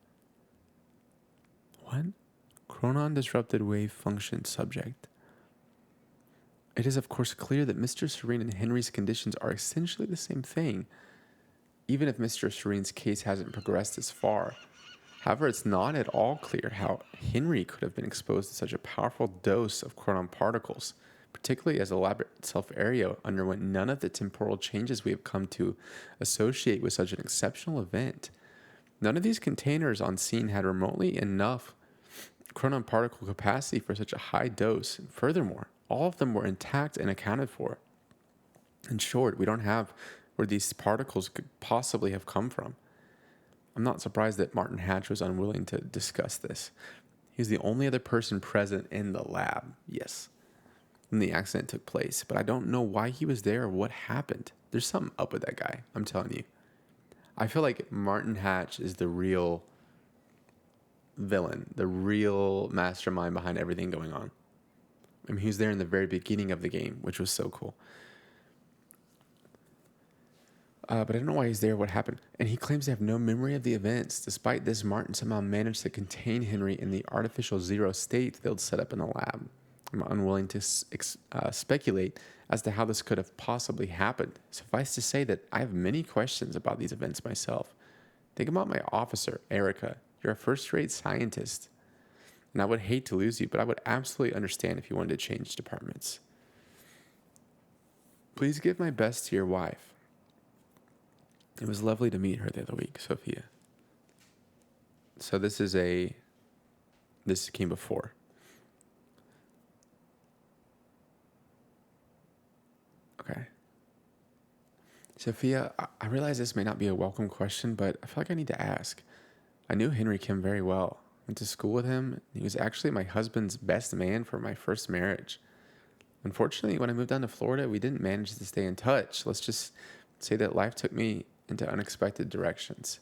What? Chronon-disrupted wave function subject. It is, of course, clear that Mr. Serene and Henry's conditions are essentially the same thing, even if Mr. Serene's case hasn't progressed this far. However, it's not at all clear how Henry could have been exposed to such a powerful dose of chronon particles, particularly as the lab itself area underwent none of the temporal changes we have come to associate with such an exceptional event. None of these containers on scene had remotely enough chronon particle capacity for such a high dose. And furthermore, all of them were intact and accounted for. In short, we don't have where these particles could possibly have come from. I'm not surprised that Martin Hatch was unwilling to discuss this. He was the only other person present in the lab, yes, when the accident took place, but I don't know why he was there or what happened. There's something up with that guy, I'm telling you. I feel like Martin Hatch is the real villain, the real mastermind behind everything going on. I mean, he was there in the very beginning of the game, which was so cool. But I don't know why he's there, what happened. And he claims to have no memory of the events. Despite this, Martin somehow managed to contain Henry in the artificial zero state they'd set up in the lab. I'm unwilling to speculate as to how this could have possibly happened. Suffice to say that I have many questions about these events myself. Think about my officer, Erica. You're a first-rate scientist. And I would hate to lose you, but I would absolutely understand if you wanted to change departments. Please give my best to your wife. It was lovely to meet her the other week, Sophia. So this came before. Okay. Sophia, I realize this may not be a welcome question, but I feel like I need to ask. I knew Henry Kim very well. Went to school with him. He was actually my husband's best man for my first marriage. Unfortunately, when I moved down to Florida, we didn't manage to stay in touch. Let's just say that life took me into unexpected directions.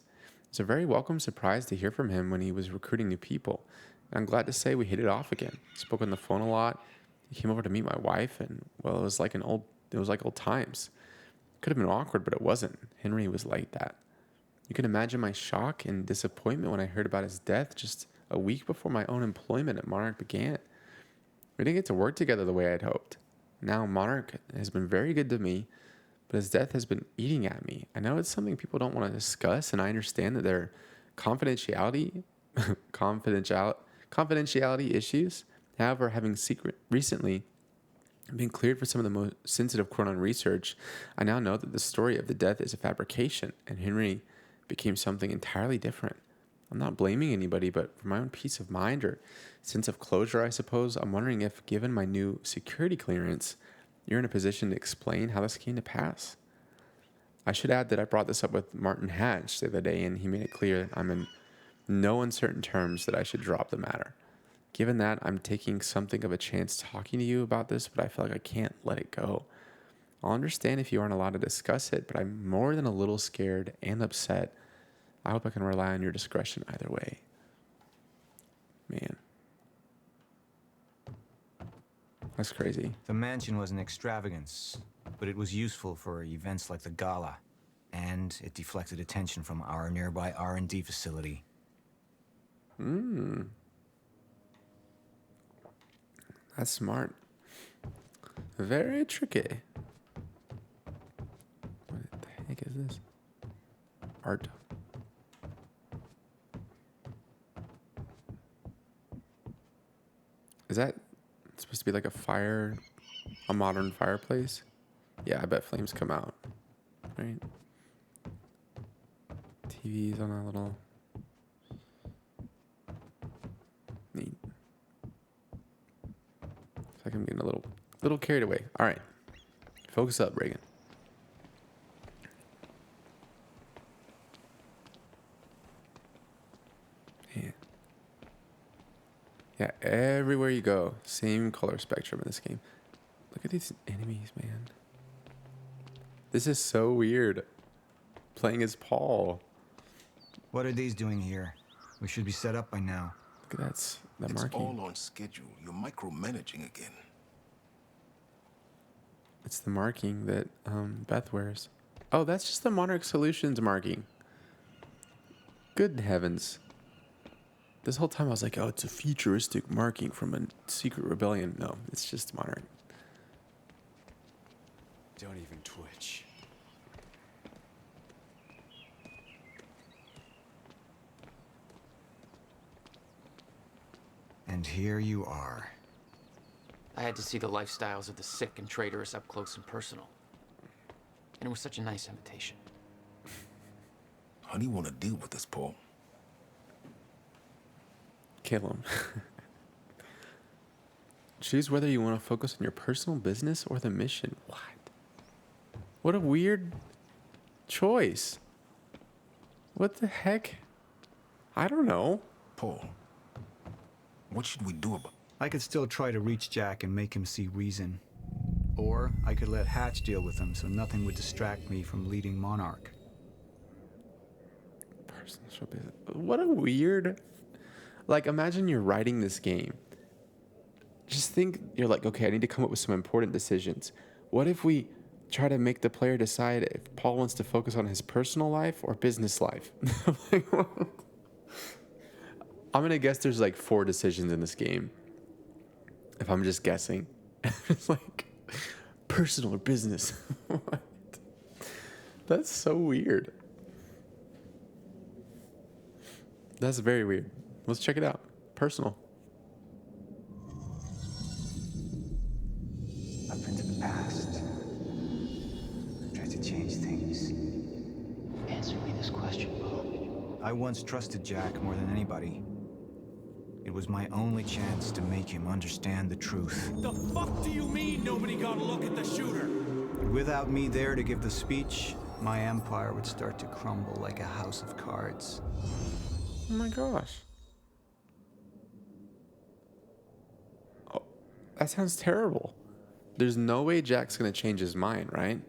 It's a very welcome surprise to hear from him when he was recruiting new people. And I'm glad to say we hit it off again. Spoke on the phone a lot. He came over to meet my wife, and well, it was like old times. Could have been awkward, but it wasn't. Henry was like that. You can imagine my shock and disappointment when I heard about his death just a week before my own employment at Monarch began. We didn't get to work together the way I'd hoped. Now Monarch has been very good to me, but his death has been eating at me. I know it's something people don't want to discuss, and I understand that there are confidentiality, confidentiality issues. However, having recently been cleared for some of the most sensitive quote-unquote research, I now know that the story of the death is a fabrication, and Henry became something entirely different. I'm not blaming anybody, but for my own peace of mind or sense of closure, I suppose, I'm wondering if, given my new security clearance, you're in a position to explain how this came to pass. I should add that I brought this up with Martin Hatch the other day, and he made it clear that I'm in no uncertain terms that I should drop the matter. Given that, I'm taking something of a chance talking to you about this, but I feel like I can't let it go. I'll understand if you aren't allowed to discuss it, but I'm more than a little scared and upset. I hope I can rely on your discretion either way. Man. That's crazy. The mansion was an extravagance, but it was useful for events like the gala, and it deflected attention from our nearby R&D facility. That's smart. Very tricky. What the heck is this? Art. Is that supposed to be like a modern fireplace? Yeah, I bet flames come out. Right? TV's on a little... Neat. It's like I'm getting a little carried away. All right. Focus up, Reagan. Yeah. Yeah, everywhere you go, same color spectrum in this game. Look at these enemies, man. This is so weird. Playing as Paul. What are these doing here? We should be set up by now. Look at that, the It's marking. all on schedule. You're micromanaging again. It's the marking that Beth wears. Oh, that's just the Monarch Solutions marking. Good heavens. This whole time I was like, oh, it's a futuristic marking from a secret rebellion. No, it's just Monarch. Don't even twitch. And here you are. I had to see the lifestyles of the sick and traitorous up close and personal. And it was such a nice invitation. How do you want to deal with this, Paul? Kill him. Choose whether you want to focus on your personal business or the mission. What? What a weird choice. What the heck? I don't know. Paul, what should we do about... I could still try to reach Jack and make him see reason. Or I could let Hatch deal with him so nothing would distract me from leading Monarch. Personal business. What a weird... Like, imagine you're writing this game. Just think, you're like, okay, I need to come up with some important decisions. What if we try to make the player decide if Paul wants to focus on his personal life or business life? I'm going to guess there's like 4 decisions in this game. If I'm just guessing. It's like, personal or business. What? That's so weird. That's very weird. Let's check it out. Personal. Up into the past. Tried to change things. Answer me this question, Paul. I once trusted Jack more than anybody. It was my only chance to make him understand the truth. The fuck do you mean nobody got a look at the shooter? But without me there to give the speech, my empire would start to crumble like a house of cards. Oh my gosh. Oh, that sounds terrible. There's no way Jack's gonna change his mind, right?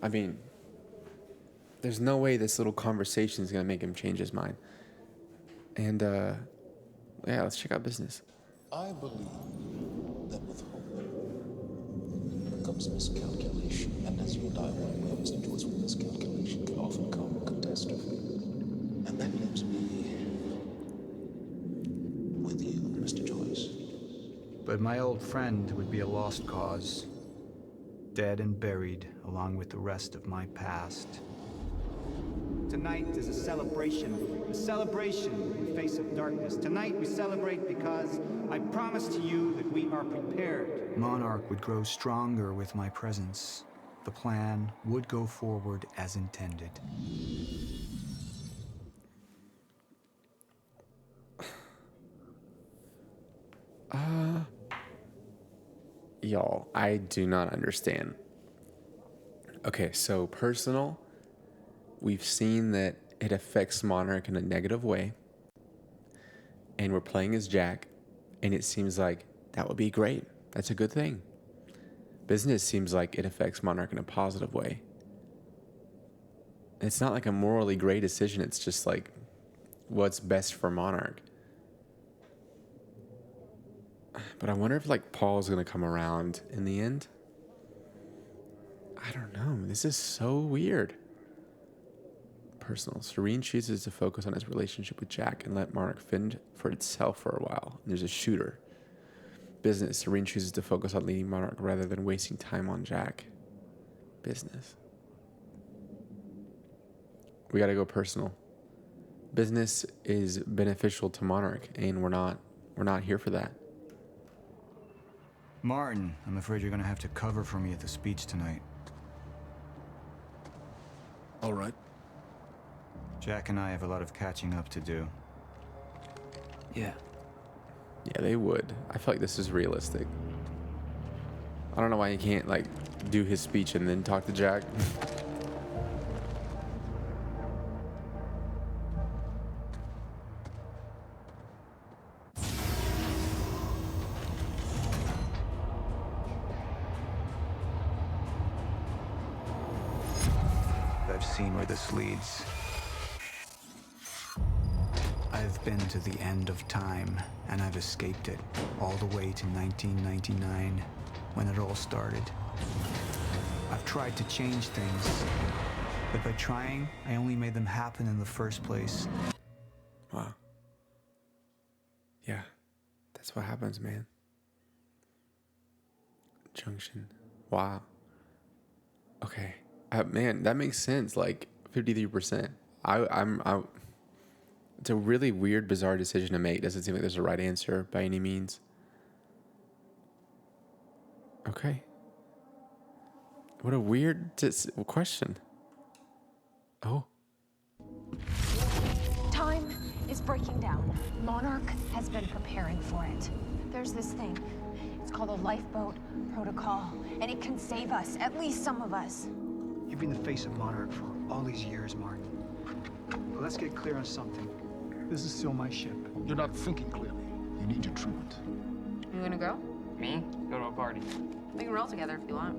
I mean, there's no way this little conversation is gonna make him change his mind. And yeah, let's check out business. I believe that with hope comes miscalculation, and as you and I well know, Mr. Joyce, with miscalculation can often come catastrophe. And that leaves me with you, Mr. Joyce. But my old friend would be a lost cause, dead and buried along with the rest of my past. Tonight is a celebration in the face of darkness. Tonight we celebrate because I promise to you that we are prepared. Monarch would grow stronger with my presence. The plan would go forward as intended. Y'all, I do not understand. Okay, so personal, we've seen that it affects Monarch in a negative way. And we're playing as Jack, and it seems like that would be great. That's a good thing. Business seems like it affects Monarch in a positive way. It's not like a morally gray decision, it's just like what's best for Monarch. But I wonder if like Paul's gonna come around in the end. I don't know. This is so weird. Personal. Serene chooses to focus on his relationship with Jack and let Monarch fend for itself for a while. And there's a shooter. Business. Serene chooses to focus on leading Monarch rather than wasting time on Jack. Business. We gotta go personal. Business is beneficial to Monarch, and we're not here for that. Martin, I'm afraid you're gonna have to cover for me at the speech tonight. All right. Jack and I have a lot of catching up to do. Yeah. Yeah, they would. I feel like this is realistic. I don't know why he can't like do his speech and then talk to Jack. I've seen where this leads. I've been to the end of time, and I've escaped it, all the way to 1999, when it all started. I've tried to change things, but by trying, I only made them happen in the first place. Wow. Yeah, that's what happens, man. Junction. Wow. Okay. Man, that makes sense. Like 53%. It's a really weird, bizarre decision to make. Doesn't seem like there's a right answer by any means. Okay. What a weird question. Oh. Time is breaking down. Monarch has been preparing for it. There's this thing. It's called a lifeboat protocol, and it can save us, at least some of us. You've been the face of Monarch for all these years, Martin. But let's get clear on something. This is still my ship. You're not thinking clearly. You need your treatment. You gonna go? Me? Go to a party. We can roll together if you want.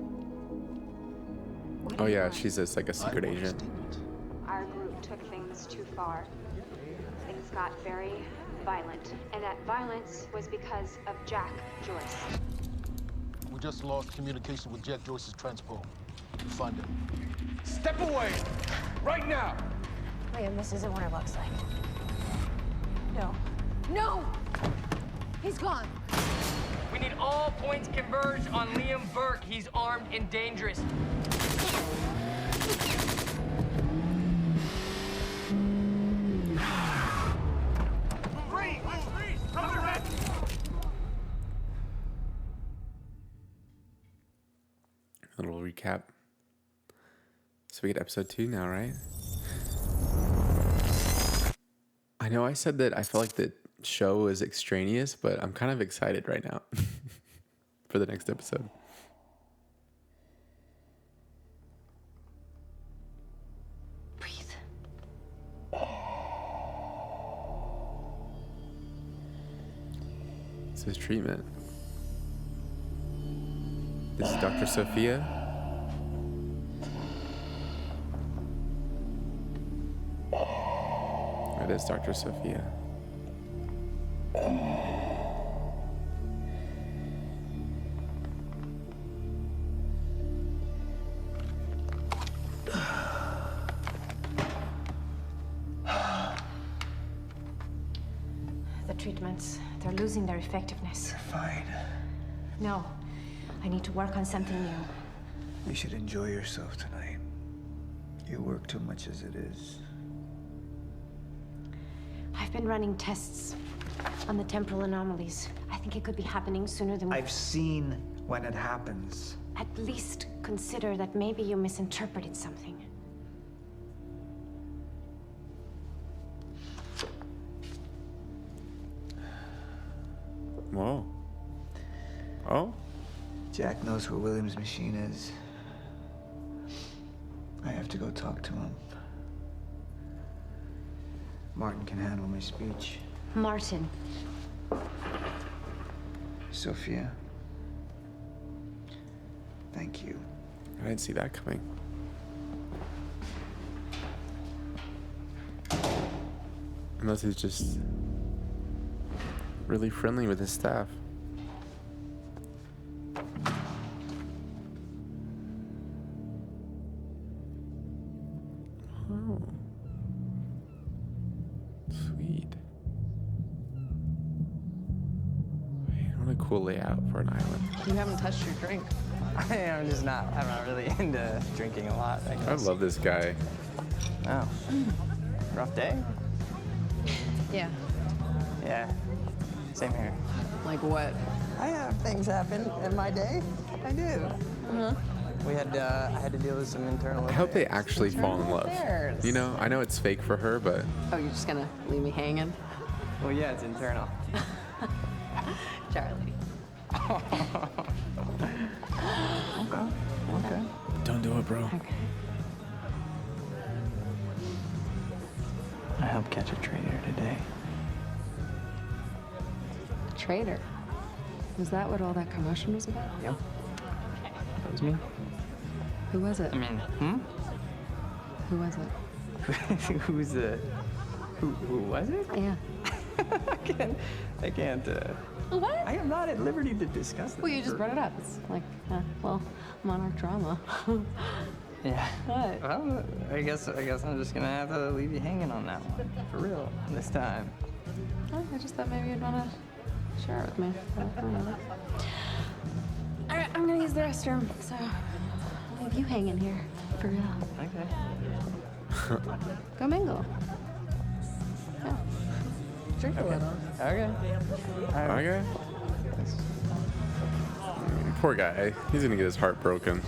Oh yeah, she's just like a secret I want a agent. statement. Our group took things too far. Things got very violent. And that violence was because of Jack Joyce. We just lost communication with Jack Joyce's transport. Find him. Step away! Right now! Liam, this isn't what it looks like. No. No! He's gone. We need all points converged on Liam Burke. He's armed and dangerous. A little recap. So we get episode 2 now, right? I know I said that I felt like the show is extraneous, but I'm kind of excited right now for the next episode. Breathe. This is treatment. This is Dr. Sophia. this, Dr. Sophia. The treatments, they're losing their effectiveness. You're fine. No, I need to work on something new. You should enjoy yourself tonight. You work too much as it is. I've been running tests on the temporal anomalies. I think it could be happening sooner than I've seen when it happens. At least consider that maybe you misinterpreted something. Whoa. Oh? Jack knows where William's machine is. I have to go talk to him. Martin can handle my speech. Martin. Sophia. Thank you. I didn't see that coming. Unless he's just really friendly with his staff. Oh. Sweet. Man, what a cool layout for an island. You haven't touched your drink. I'm not really into drinking a lot, I I guess. love this guy. Oh. Rough day? Yeah. Yeah. Same here. Like what? I have things happen in my day. I do. Uh-huh. I had to deal with some internal I hope they affairs. actually fall in love. affairs. You know, I know it's fake for her, but Oh, you're just gonna leave me hanging? Well, yeah, it's internal. Charlie. Okay. don't do it, bro. Okay. I helped catch a traitor today. Traitor. Was that what all that commotion was about? Yep. That was me. Who was it? I mean, Who was it? Who's the... Who was it? Yeah. I can't, What? I am not at liberty to discuss this. Well, you just brought it up. It's like, monarch drama. Yeah. What? Well, I guess I'm just gonna have to leave you hanging on that one. For real. This time. Oh, I just thought maybe you'd want to share it with me. All right, I'm gonna use the restroom, so I'll leave you hanging here. For real. Okay. Go mingle. Yeah. Drink a little. Okay. Okay. Poor guy. He's gonna get his heart broken.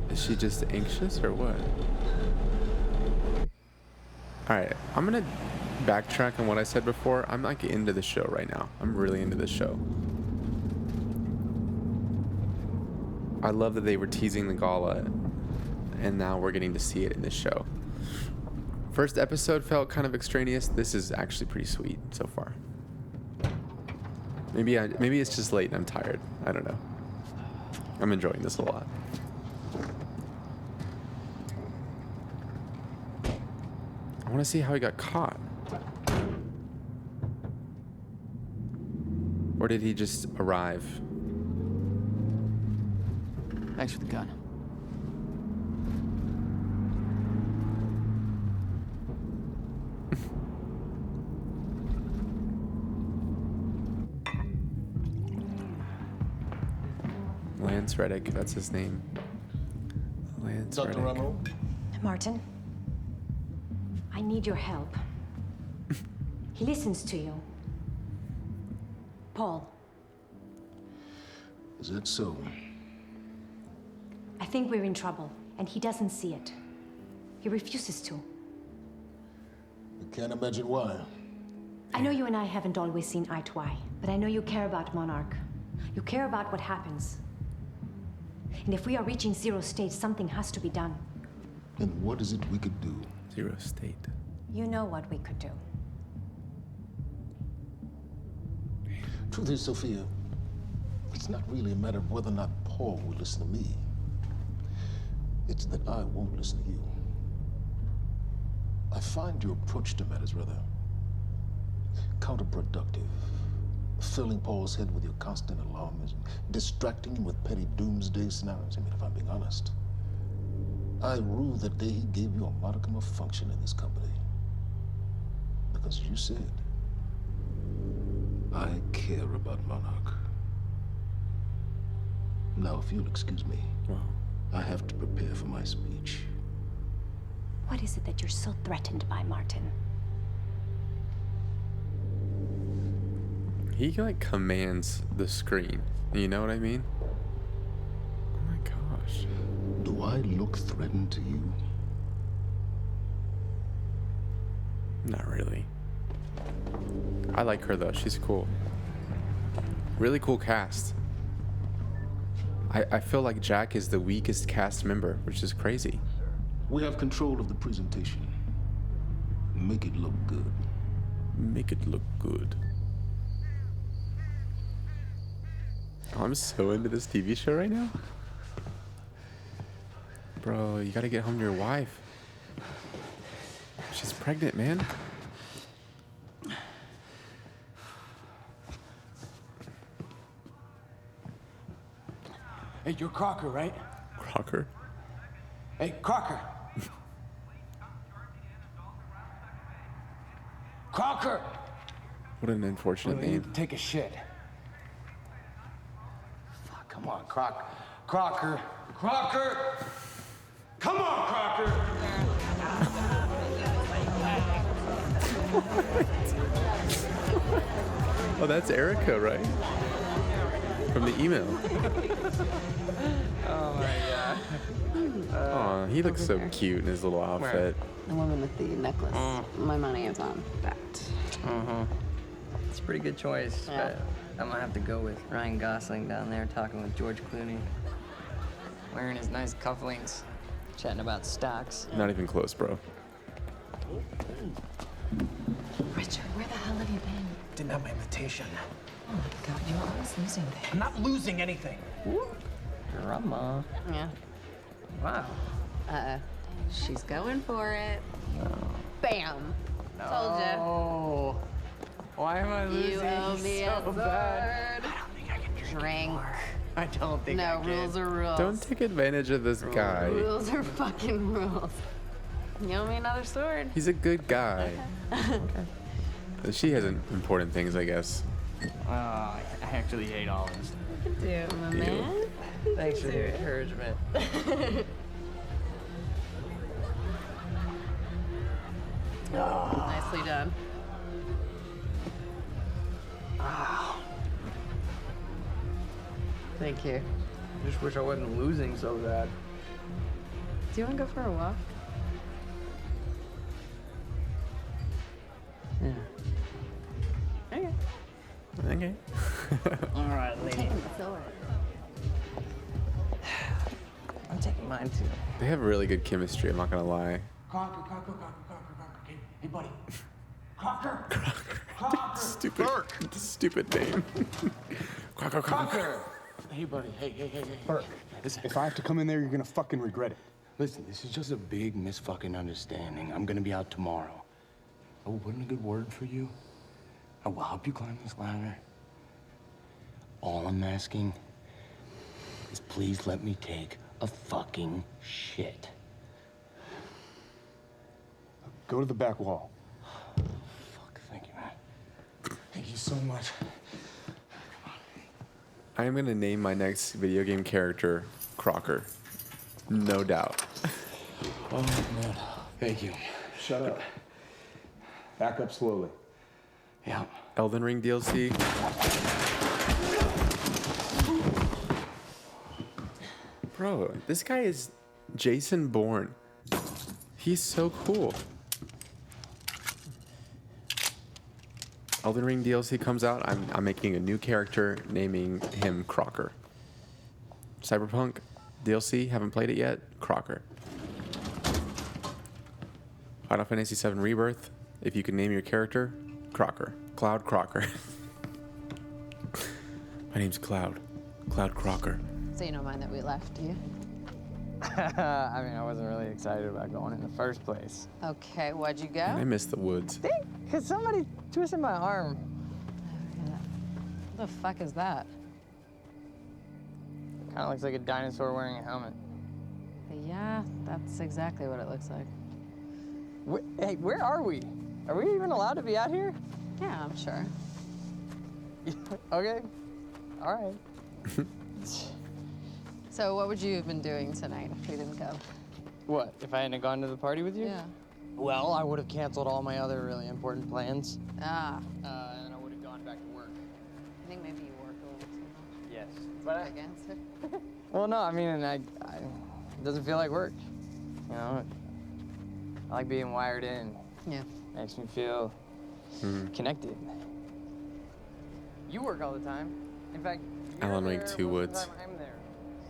Is she just anxious or what? Alright, I'm gonna backtrack on what I said before. I'm like into the show right now. I'm really into the show. I love that they were teasing the gala, and now we're getting to see it in this show. First episode felt kind of extraneous. This is actually pretty sweet so far. Maybe it's just late and I'm tired. I don't know. I'm enjoying this a lot. I want to see how he got caught. Or did he just arrive? Thanks for the gun. Lance Reddick, that's his name. Lance Dr. Reddick. Ramo? Martin, I need your help. He listens to you. Paul, Is that so? I think we're in trouble, and he doesn't see it. He refuses to. I can't imagine why. I know you and I haven't always seen eye to eye, but I know you care about Monarch. You care about what happens. And if we are reaching zero state, something has to be done. And what is it we could do? Zero state. You know what we could do. Truth is, Sophia, it's not really a matter of whether or not Paul will listen to me. It's that I won't listen to you. I find your approach to matters rather counterproductive. Filling Paul's head with your constant alarmism, distracting him with petty doomsday scenarios. I mean, if I'm being honest, I rue the day he gave you a modicum of function in this company. Because you said, I care about Monarch. Now, if you'll excuse me, I have to prepare for my speech. What is it that you're so threatened by, Martin? He like commands the screen. You know what I mean? Oh my gosh. Do I look threatened to you? Not really. I like her though. She's cool. Really cool cast. I feel like Jack is the weakest cast member, which is crazy. We have control of the presentation. Make it look good. Make it look good. I'm so into this TV show right now. Bro, you gotta get home to your wife. She's pregnant, man. Hey, you're Crocker, right? Crocker? Hey, Crocker! Crocker! What an unfortunate You need name. to take a shit. Fuck, come on, Crocker. Crocker! Crocker! Come on, Crocker! Oh, that's Erica, right? From the email. Oh my god. Aw, he looks so cute in his little outfit. The woman with the necklace. My money is on that. It's a pretty good choice, Yeah. but I'm gonna have to go with Ryan Gosling down there talking with George Clooney. Wearing his nice cufflinks, chatting about stocks. Not even close, bro. Richard, where the hell have you been? Didn't have my invitation. Oh my god, you're always losing things. I'm not losing anything. Drama. Yeah. Wow. She's going for it. Bam. Told ya. Oh. Why am I losing You owe me so a bad? sword. I don't think I can Drink. I don't think I No, can. rules are rules. Don't take advantage of this guy. Rules are fucking rules. You owe me another sword. He's a good guy. She has important things, I guess. I actually hate all this. You can do it, my You. man. Thanks for your encouragement. Nicely done. Thank you. I just wish I wasn't losing so bad. Do you want to go for a walk? Yeah. Okay. Okay. All right, lady. Taking the sword. I'm taking mine too. They have really good chemistry, I'm not gonna lie. Crocker. Hey, buddy. Crocker! Crocker! Stupid name. Crocker. Crocker! Hey, buddy. Hey. Burke. Listen, if I have to come in there, you're gonna fucking regret it. Listen, this is just a big misfucking understanding. I'm gonna be out tomorrow. I will put in a good word for you. I will help you climb this ladder. All I'm asking is please let me take a fucking shit. Go to the back wall. Fuck, thank you, man. Thank you so much. I am gonna name my next video game character Crocker. No doubt. Oh, man. Thank you. Shut up. Back up slowly. Yeah. Elden Ring DLC. Bro, this guy is Jason Bourne. He's so cool. Elden Ring DLC comes out. I'm making a new character, naming him Crocker. Cyberpunk DLC, haven't played it yet. Crocker. Final Fantasy VII Rebirth. If you can name your character, Crocker. Cloud Crocker. My name's Cloud. Cloud Crocker. So you don't mind that we left, do you? I mean, I wasn't really excited about going in the first place. Okay, why'd you go? And I miss the woods. Because somebody twisted my arm. What the fuck is that? Kind of looks like a dinosaur wearing a helmet. Yeah, that's exactly what it looks like. Hey, where are we? Are we even allowed to be out here? Yeah, I'm sure. Okay. All right. So what would you have been doing tonight if we didn't go? What, if I hadn't gone to the party with you? Yeah. Well, I would have canceled all my other really important plans. Ah. And I would have gone back to work. I think maybe you work a little too much. Yes. But Against it? well, no, I mean, it doesn't feel like work. You know, I like being wired in. Yeah. Makes me feel connected. You work all the time. In fact, Alan you're Wake there 2 most of the Woods. time I'm there.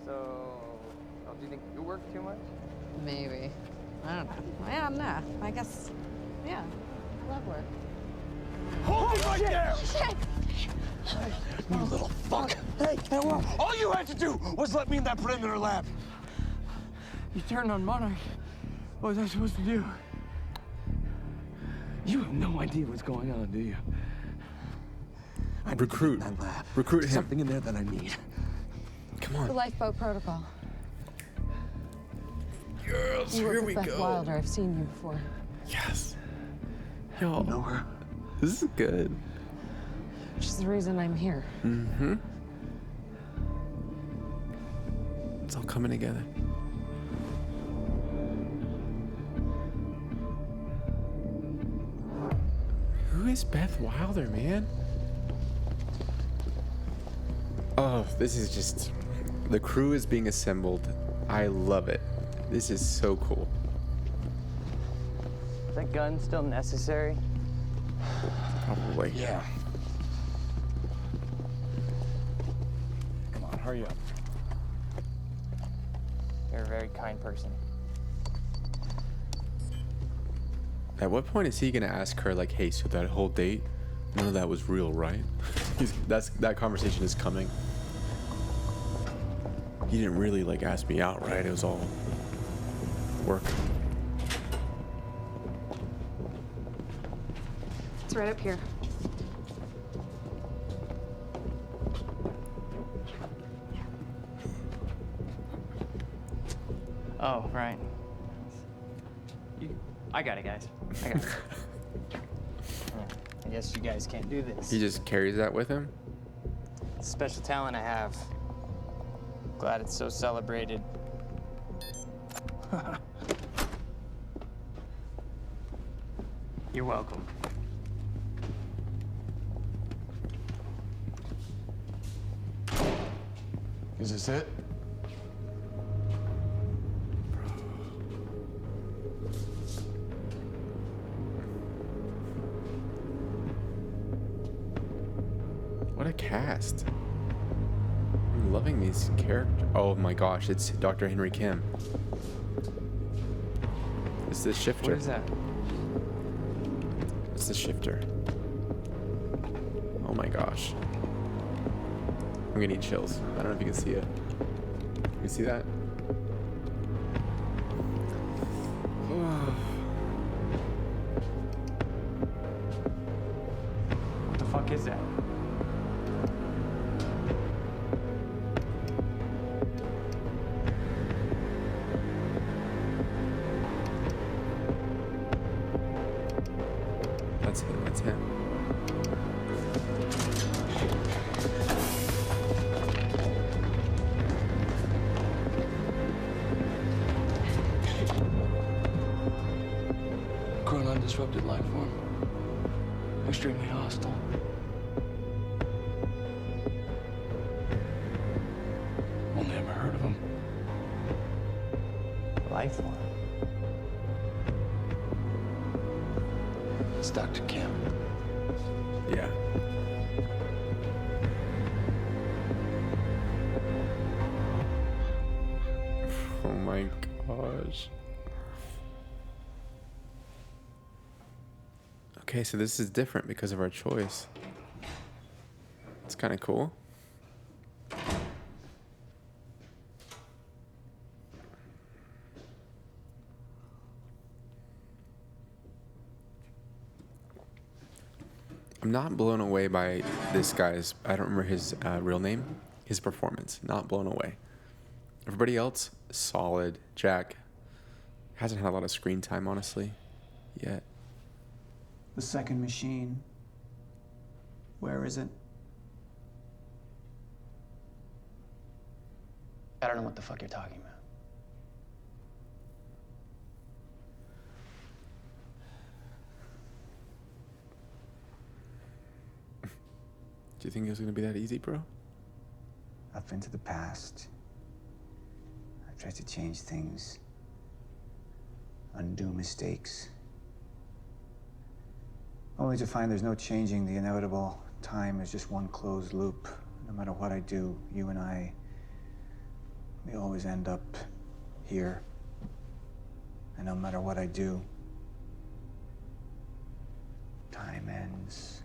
So, do you think you work too much? Maybe. I don't know. Yeah, nah. I guess, yeah. I love work. Hold it right there! Shit! You little fuck! Hey, all you had to do was let me in that perimeter lab. You turned on Monarch. What was I supposed to do? You have no idea what's going on, do you? I Recruit. That lab. Recruit There's him. something in there that I need. Come The on. lifeboat protocol. Yes, You work here with we Beth go. Wilder. I've seen you before. Yes. Yo. You know her? This is good. She's the reason I'm here. Mm-hmm. It's all coming together. Who is Beth Wilder, man? Oh, this is just... The crew is being assembled. I love it. This is so cool. Is that gun still necessary? Probably. Yeah. Come on, hurry up. You're a very kind person. At what point is he gonna ask her, like, hey, so that whole date, none of that was real, right? That conversation is coming. He didn't really, like, ask me out, right? It was all work. It's right up here. Oh, right. I got it, guys. I got it. I guess you guys can't do this. He just carries that with him? It's a special talent I have. Glad it's so celebrated. You're welcome. Is this it? What a cast. I'm loving these characters. Oh my gosh, it's Dr. Henry Kim. It's the shifter. What is that? It's the shifter. Oh my gosh. I'm gonna need chills. I don't know if you can see it. You see that? What the fuck is that? That's him. That's him. Grown undisrupted life form. Extremely hostile. Only ever heard of him. Life form. It's Dr. Kim. Yeah. Oh my gosh. Okay, so this is different because of our choice. It's kind of cool. not blown away by this guy's, I don't remember his real name, his performance. Not blown away. Everybody else, solid. Jack hasn't had a lot of screen time, honestly, yet. The second machine. Where is it? I don't know what the fuck you're talking about. Do you think it was gonna be that easy, bro? I've been to the past. I've tried to change things. Undo mistakes. Only to find there's no changing the inevitable. Time is just one closed loop. No matter what I do, you and I, we always end up here. And no matter what I do, time ends.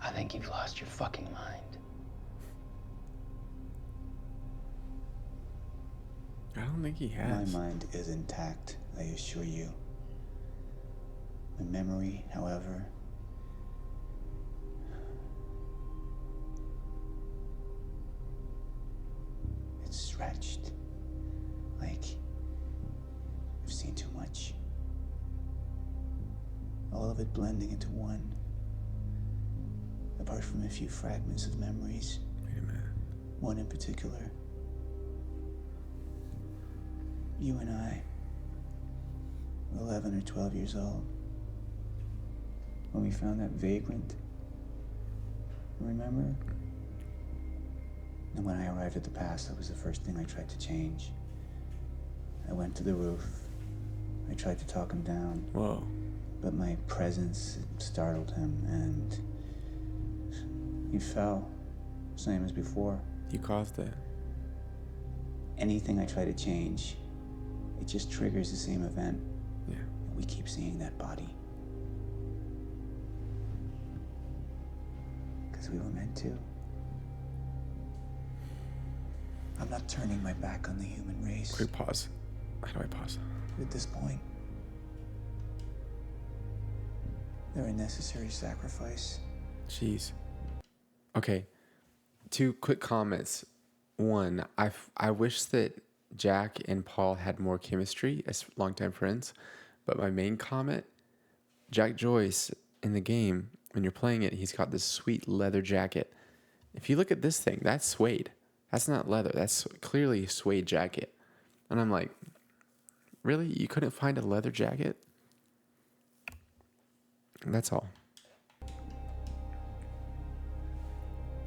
I think you've lost your fucking mind. I don't think he has. My mind is intact, I assure you. My memory, however, it's stretched. Like I've seen too much. All of it blending into one. Apart from a few fragments of memories. Wait a minute. One in particular. You and I were 11 or 12 years old when we found that vagrant. Remember? And when I arrived at the past, that was the first thing I tried to change. I went to the roof. I tried to talk him down. Whoa. But my presence startled him, and he fell, same as before. You caused it. Anything I try to change, it just triggers the same event. Yeah. And we keep seeing that body. Because we were meant to. I'm not turning my back on the human race. Quick pause. How do I pause? At this point, they're a necessary sacrifice. Jeez. Okay. 2 quick comments. One, I wish that Jack and Paul had more chemistry as longtime friends. But my main comment, Jack Joyce in the game, when you're playing it, he's got this sweet leather jacket. If you look at this thing, that's suede. That's not leather. That's clearly a suede jacket. And I'm like, really? You couldn't find a leather jacket? And that's all.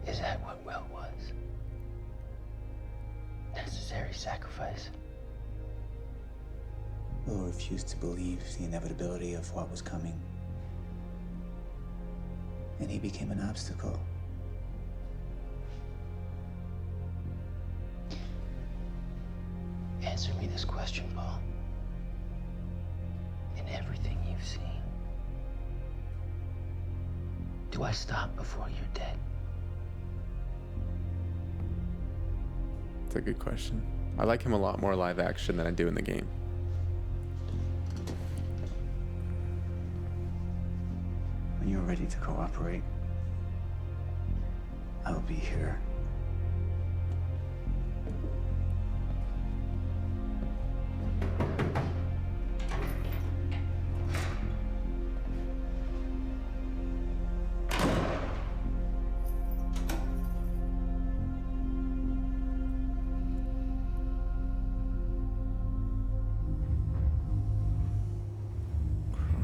Is that what Will was? Necessary sacrifice? Will refused to believe the inevitability of what was coming. And he became an obstacle. Answer me this question, Paul. In everything you've seen, do I stop before you're dead? That's a good question. I like him a lot more live action than I do in the game. When you're ready to cooperate, I will be here.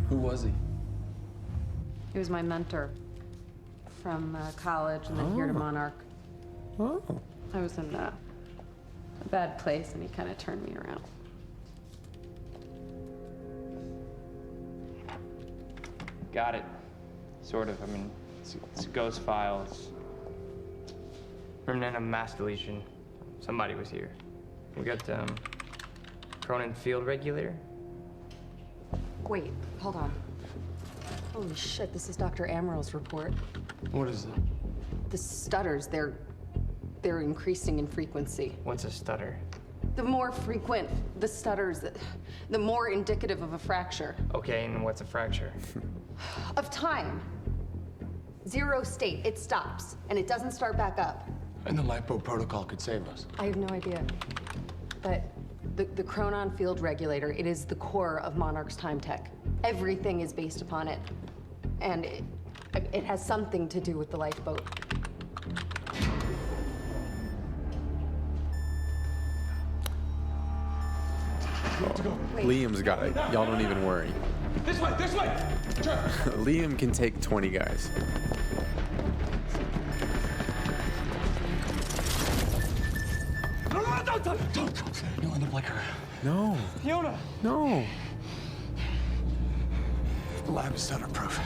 Who was he? He was my mentor from college and then here to Monarch. Oh. I was in a bad place and he kind of turned me around. Got it. Sort of. I mean, it's a ghost file. It's remnant of mass deletion. Somebody was here. We got Cronin Field Regulator. Wait, hold on. Holy shit, this is Dr. Amaril's report. What is it? The stutters, they're increasing in frequency. What's a stutter? The more frequent the stutters, the more indicative of a fracture. Okay, and what's a fracture? of time. Zero state, it stops, and it doesn't start back up. And the lifeboat protocol could save us. I have no idea. But the chronon field regulator, it is the core of Monarch's time tech. Everything is based upon it. And it has something to do with the lifeboat. Liam's got it. Y'all don't even worry. This way, this way! Liam can take 20 guys. No, don't. You'll end up like her. No. Fiona! No. The lab is stutter-proof.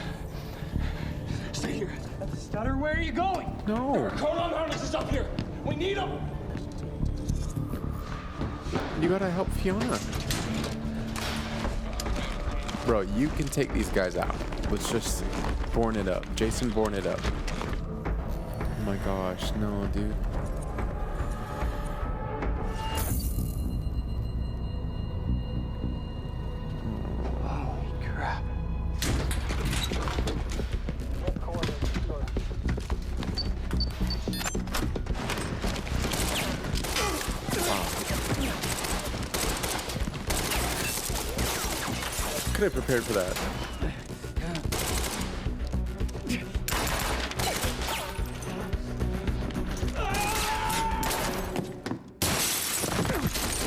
Stay here. Stutter, where are you going? No. There are chronon harnesses up here. We need them. You gotta help Fiona. Bro, you can take these guys out. Let's just born it up. Jason, born it up. Oh my gosh, no, dude. Holy crap. Could have prepared for that.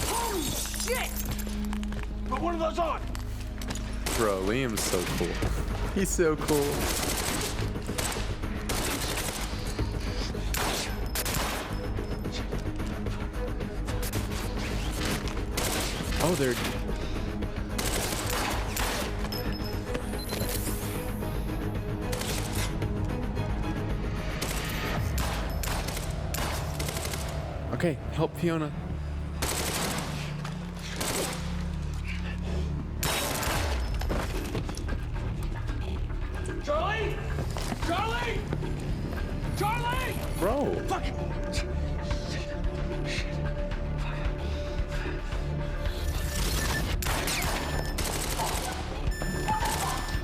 Holy shit! Put one of those on. Bro, Liam's so cool. He's so cool. Oh, they're... Okay, help Fiona. Charlie! Charlie! Charlie! Bro. Fuck!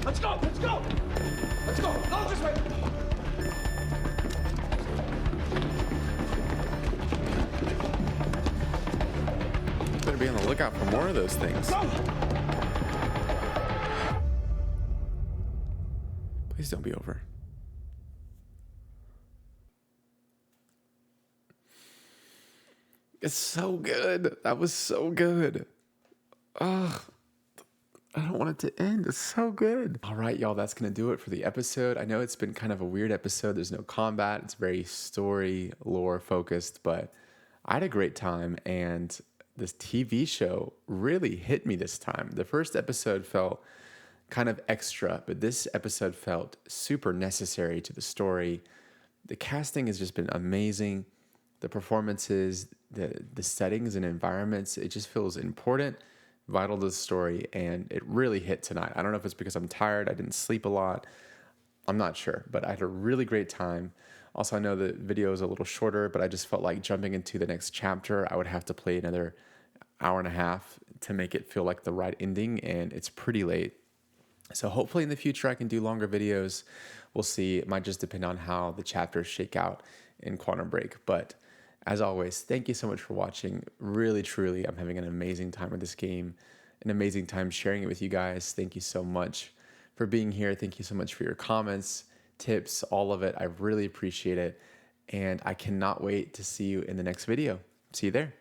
Let's go! Let's go! Let's go! No, this way! Better be on the lookout for more of those things. Go! Please don't be over. It's so good. That was so good. Ugh. I don't want it to end. It's so good. All right, y'all, that's going to do it for the episode. I know it's been kind of a weird episode. There's no combat. It's very story, lore focused, but I had a great time, and this TV show really hit me this time. The first episode felt kind of extra, but this episode felt super necessary to the story. The casting has just been amazing. The performances, the settings and environments, it just feels important, vital to the story, and it really hit tonight. I don't know if it's because I'm tired, I didn't sleep a lot. I'm not sure, but I had a really great time. Also, I know the video is a little shorter, but I just felt like jumping into the next chapter, I would have to play another hour and a half to make it feel like the right ending, and it's pretty late. So hopefully in the future I can do longer videos. We'll see. It might just depend on how the chapters shake out in Quantum Break. But as always, thank you so much for watching. Really, truly, I'm having an amazing time with this game, an amazing time sharing it with you guys. Thank you so much for being here. Thank you so much for your comments, tips, all of it. I really appreciate it. And I cannot wait to see you in the next video. See you there.